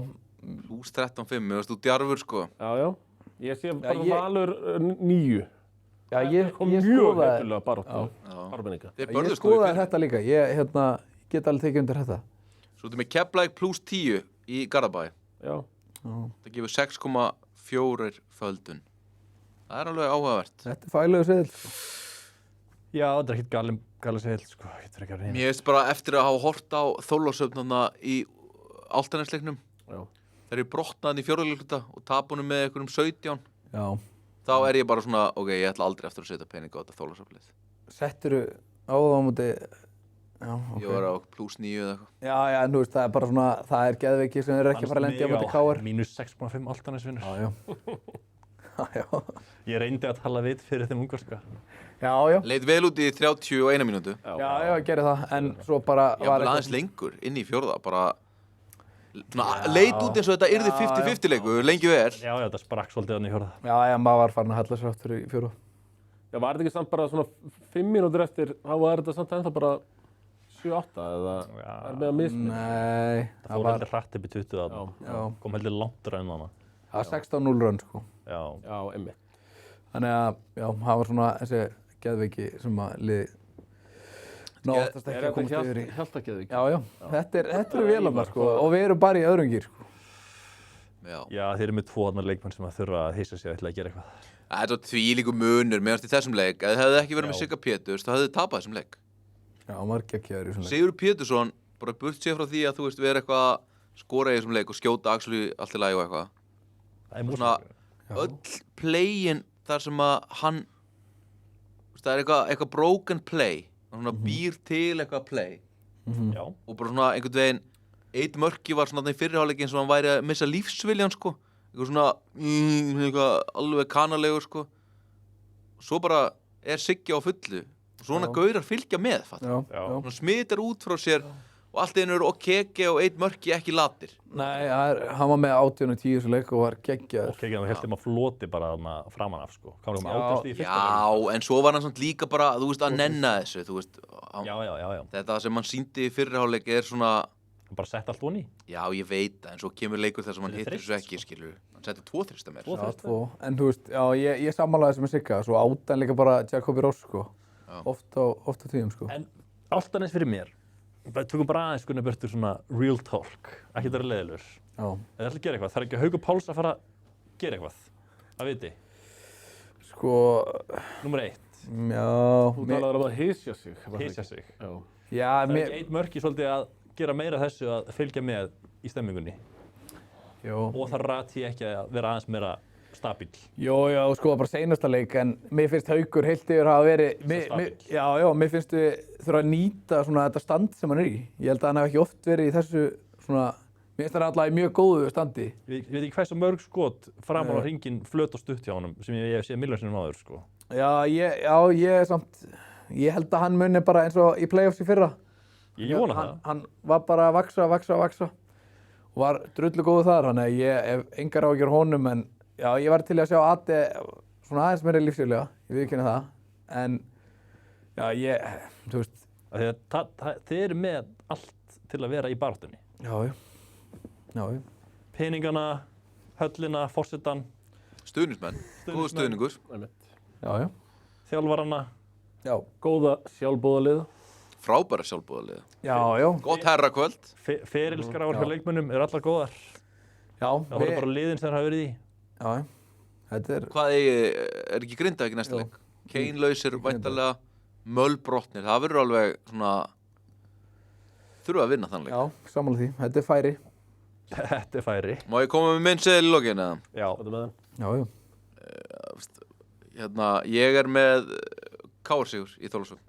Plus 13-5, mér veist þú djarfur sko. Já. Ég sé bara ég- Valur 9. já, ég Kom mjög skoðaði, hefðulega baráttu. Já. Arbenninga. Þeir ég börðust nú í skoðaði fyrir. þetta líka. Ég get alveg tekið undir þetta. Svo þetta með Keflavík plus 10 í Garðabæ. Já. Það gefur 6,4 földun. Það er alveg áhugavert. Þetta er fælegu seðil. Já, þetta er ekkert galið segild, sko. Þetta er ekki að reyna. Mér veist bara eftir að hafa hort á Þorlákshöfn í Álftanesleiknum. Já. Þeir eru brotnaðan í fjórðuleikluta og tapunum með einhverjum 17. Já. Þá er ég bara svona, ok, ég ætla aldrei eftir að setja pening á þetta Þorlákshöfnlið. Setturu á það á móti. Já, ok. Ég var á plus 9 eða eitthvað. Já, en þú veist, það er bara svona, það er geðveiki sem þeir eru ekki að fara að lendi á móti káar. Mínus 6,5 Álftanesvinnur. Já. Já. Ég reyndi að tala við fyrir þeim ungarska. Já. Leit vel út í 31 mínútu. Já, gerði það, en svo bara Ég var aðeins lengur inn í fjórða, bara svona, leit út eins og þetta yrði 50-50 leikur, lengi verð. Já, þetta sprakk svolítið hann í fjórða. Já, maður var farin að hella sér aftur í fjóru. Já, var þetta ekki samt bara svona 5 mínútur eftir, þá var þetta samt ennþá bara 7-8 eða er með að misna? Nei, Það fór heldur hratt upp í 20 þarna. Já. Kom heldur langt raun hana. það var 16-0 rönn, sko. Já. Já, einmitt. Þannig að, já, það var svona þessi geðveiki sem að lið ná oftast ekki að komast yfir í. Hjaltageðvík? Já, þetta eru vélarnar, sko, og við erum bara í öðrum gír, sko. Já. Já, þeir eru með 2 annar leikmenn sem að þurfa að hissa sig að ætla að gera eitthvað. Það er svo tvílíku munur, mér finnst í þessum leik, ef þið hefði ekki verið með Sigga Péturs, þá hefði þið tapað þessum leik. Já, maður geggjaður í svona leik. Sigurður Pétursson, bara burt sér frá því að þú veist, vera eitthvað að skora í þessum leik og skjóta Axel í allt í lagi og eitthvað. Það er Svona, músík. öll playin þar sem að hann, þú veist, það er eitthvað broken play, svona býr til eitthvað play Já. og bara svona einhvern veginn, eitt mörki var svona í fyrirháleiki eins og hann væri að missa lífsviljan, sko. Eitthvað svona, eitthvað alveg kanalegur, sko. Svo bara er Siggi á fullu. Og svona gaurar fylgja með, fattar. Já. Svona smitar út frá sér og allt í einu eru og keke og eitt mörki ekki latir. Nei, hann var með 18 og 10 þessu leik og var geggjaður. Ok, hann held þeim að floti bara þarna framan af, sko. Hvað var Já. það 18 í fyrsta leik? Já, en svo var hann samt líka bara, þú veist, að nenna þessu, þú veist. Já. Þetta sem hann sýndi í fyrirháleik er svona, Hann bara sett allt voni. já, ég veit það, en svo kemur leikur þar sem hann Þetta er hittir þessu þreytt, ekki, skilur. Hann setti 2 þrista mér. Já, 2. En þú veist, já, ég sammálaði þessu með Sigga, svo átan líka bara Jacobi Ross, sko. Oft á tíum, sko. En Álftanes fyrir mér, við tökum bara aðeins Gunnar Börtur svona real talk, ekki það er leiðilegur. Já. Ef það ætla að gera eitthvað, þarf ekki Haukur Páls að fara að gera eitthvað, að viti. Sko, Númer 1, já, Þú talaður um að hysja sig. var það hysja ekki? sig. Já. já, Það er mér, ekki eitt mörki svolítið að gera meira af þessu að fylgja með í stemmingunni. Og það rati ekki að vera aðeins meira stabíl. já, sko, bara seinasta leik, en mér finnst Haukur heilt yfir hafa verið, Stabill. já, mér finnst við þurfa að nýta svona þetta stand sem hann er í. Ég held að hann hef ekki oft verið í þessu svona, mér finnst hann alltaf í mjög góðu standi. Ég veit ekki hversu mörg skot framan á hringinn flöt og stutt hjá honum sem ég hef séð miljónsinnum áður, sko. Ég er samt, ég held að hann muni bara eins og í playoffs í fyrra. Ég vona það. Hann var bara að vaksa og var drullu góðu þar, þannig að ég hef engar áhyggjur af honum, en já, ég var til að sjá Ati svona aðeins meira lífsíðlega, ég viðurkenni það, en já, þú veist. Af því að þið eru með allt til að vera í baráttunni. Já. Peningana, höllina, forsetan, Stuðningsmenn, góðu stuðningur. Einmitt. Já. þjálfarana. Já. Góða sjálfboðalið. Frábæra sjálfboðaliða. Já. Gott herrakvöld. Ferilskar hjá leikmönnum eru allar góðar. Já. Það voru bara liðin sem það hafa verið í. Já. Þetta er... Hvað er ekki Grindavík í næsta leik? Kane-lausir, væntanlega mölbrotnir. Það verður alveg svona... Þurfa að vinna þann leik. Já, sammála því. Þetta er færi. Þetta er færi. Má ég koma með minn seðil í lokin eða? Já. Þetta með það. Já. ég er með KR sigur í Þorlákshöfn.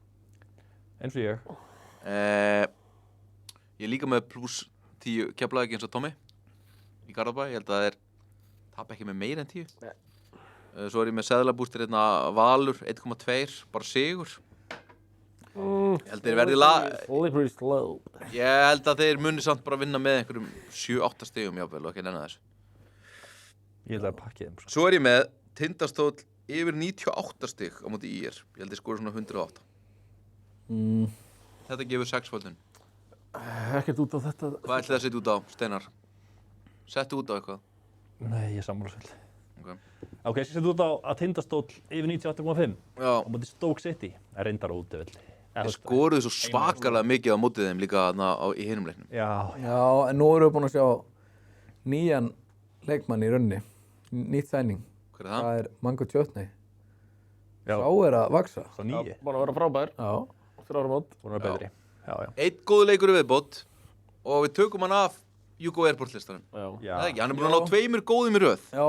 Eins og ég. Ég er líka með pluss 10 Keflavík eins og Tommy í Garðabæ. Ég held að þeir tapa ekki með meira en 10. Svo er ég með seðlabústir Valur 1,2, bara sigur. Ég held þeir verði Slippery slope. Ég held að þeir muni samt bara vinna með einhverjum 7-8 stigum jáfnvel og ekki nenna þessu. Ég held að pakki þeim. Svo er ég með Tindastóll yfir 98 stig á móti IR. Ég held þeir skora svona 108. Þetta gefur 6-földun. Ekkert út á þetta. Hvað ætli það að setja út á, Steinar? Settu út á eitthvað. Nei, ég er sammálasvill. Okay. Ok, ég setja út á að Tindastóll yfir 98,5 Já. á móti Stoke City. Það er reyndar á útivelli. Þeir skoruðu svo svakalega mikið á mótið þeim líka í hinum leiknum. Já. Já, en nú erum við búin að sjá nýjan leikmann í rauninni. Nýtt sæning. Hver er það? Það er Mango Tjötney. Já. Sá er að vaksa. Svo nýji. Búin að vera frábær. Já. 3 ára mót. Búin að vera betri. Já. Einn góður leikur í viðbót og við tökum hann af Jugo Airport listanum. Já. Það ekki, hann er búin að ná 2 góðum í röð. Já.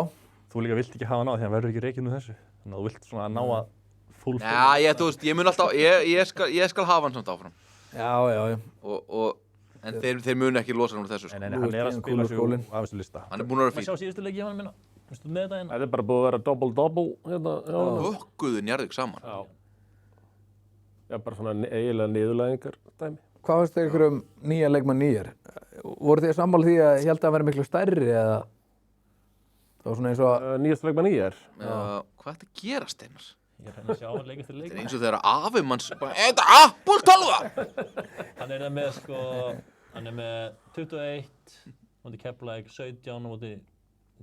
Þú líka vilt ekki hafa hann á því hann verður ekki rekinn úr þessu. Þannig að þú vilt svona ná að fullfilja. Já, þú veist, ég mun alltaf, ég skal hafa hann samt áfram. Já. En þeir mun ekki losa hann úr þessu. Nei, hann er að spila sig af þessu lista. Hann er búin að vera Maður fín. sjá síðustu leiki hjá hann minna. Vistu með þetta hérna? Þetta er bara búið að vera double hérna. Hökkuðu Njarðvík saman. Já. Já, bara svona eiginlega niðurlægingar dæmi. Hvað fannst þið ykkur nýja leikmann nýjar? Voru þið sammála því að ég held að hann verið miklu stærri eða? Það var svona eins og Nýjast leikmann nýjar. Hvað er þetta að gera, Steinar? Ég er að sjá hann leik eftir leik. Það er eins og þegar afimanns Þetta Apple-tölva! Hann er með sko, hann er með 21, móti Keflavík, 17 móti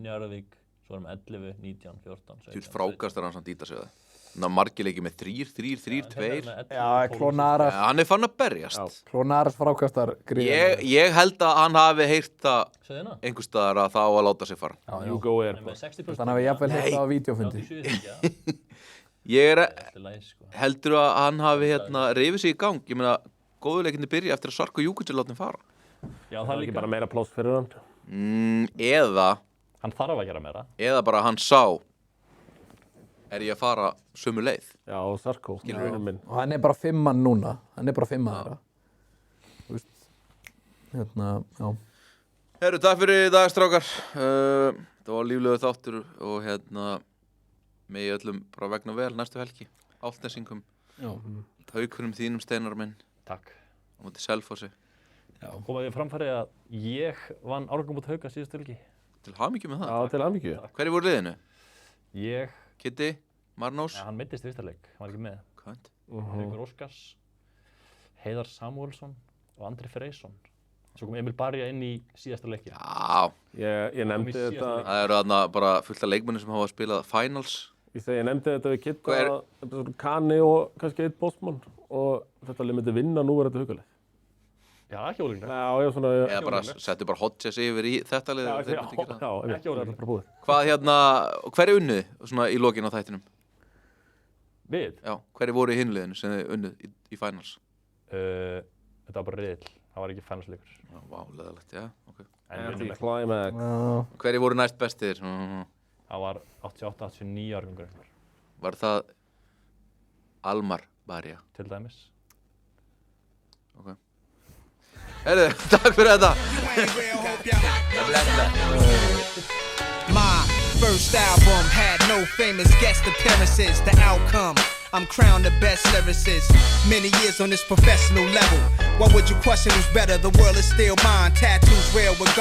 Njarðvík, svo er hann með 11, 19, 14, 17. Þú veist frákast er hann samt íta sig það. Ná margir leikir með 3, 2. Já, Klonaras. Hann er fann að berjast. Klonaras frákastar gríðar. Ég held að hann hafi heyrt það Segðu hérna? einhvers staðar að það á að láta sig fara. Jugo Hann er Airport. með 60%. Þannig að við jafnvel heilt á vídeofundi. 37, já. Ég Þetta er læg, sko. heldur að hann hafi rifið sig í gang. Ég meina, góðuleikinni byrja eftir að Sarko Júkicsi láta hann fara. Já, Það það er ekki líka. bara meira pláss fyrir hann. Eða Hann þarf að gera meira. bara hann sá ég að fara sömu leið. Já, og Sarko. Skilur minn. Og hann er bara 5 mann núna. Hann er bara 5 mann þeirra. Þú veist, já. Herru, takk fyrir í dag, strákar. Það var líflegur þáttur og með öllum bara vegna vel næstu helgi. Álftnesingum, Já. Haukunum þínum, Steinar minn, Takk. á móti Selfossi. Komaði framfæri að ég vann Árgum út Hauka síðustu helgi. Til hamingju með það. Já, til hamingju. Hverju voru liðinu? Ég, Kitty, Marnós, hann meiddist í fyrsta leik, hann var ekki með. Kvönd. Haukur Óskars, Heiðar Samúelsson og Andri Freysson. Svo kom Emil Barja inn í síðasta leiki. Já, Ég nefndi Komið síðasta þetta, leik. það eru þarna bara fullt af leikmenni sem hafa spilað finals. ég nefndi þetta við Kitta, Hvað er- þetta er svona Kani og kannski eitt Bostmann og þetta lið myndi vinna nú er þetta hugalið. Já, ekki ólíklegt. Já, svona... Eða bara settu bara Hodges yfir í þetta lið. Já, Þeir myndu gera það. Ekki ólíklegt. þetta er bara búið. Hvað, hver er unnið svona í lokin á þættinum? Við? Já, hver er voru í hinliðinu sem þið unnið í finals? Þetta var bara riðill, það var ekki fansleikur. Já, vá, leðalegt, já, ok. En Anti vinnum ekki. Climax. Hver voru næst bestir? Það var 88-89 árgangur Var það Almar Barja? til dæmis. Ok. Herðu, takk fyrir þetta. My first album had no famous guest appearances. The outcome, I'm crowned the best lyricist. Many years on this professional level. Why would you question who's better? The world is still mine. Tattoos real with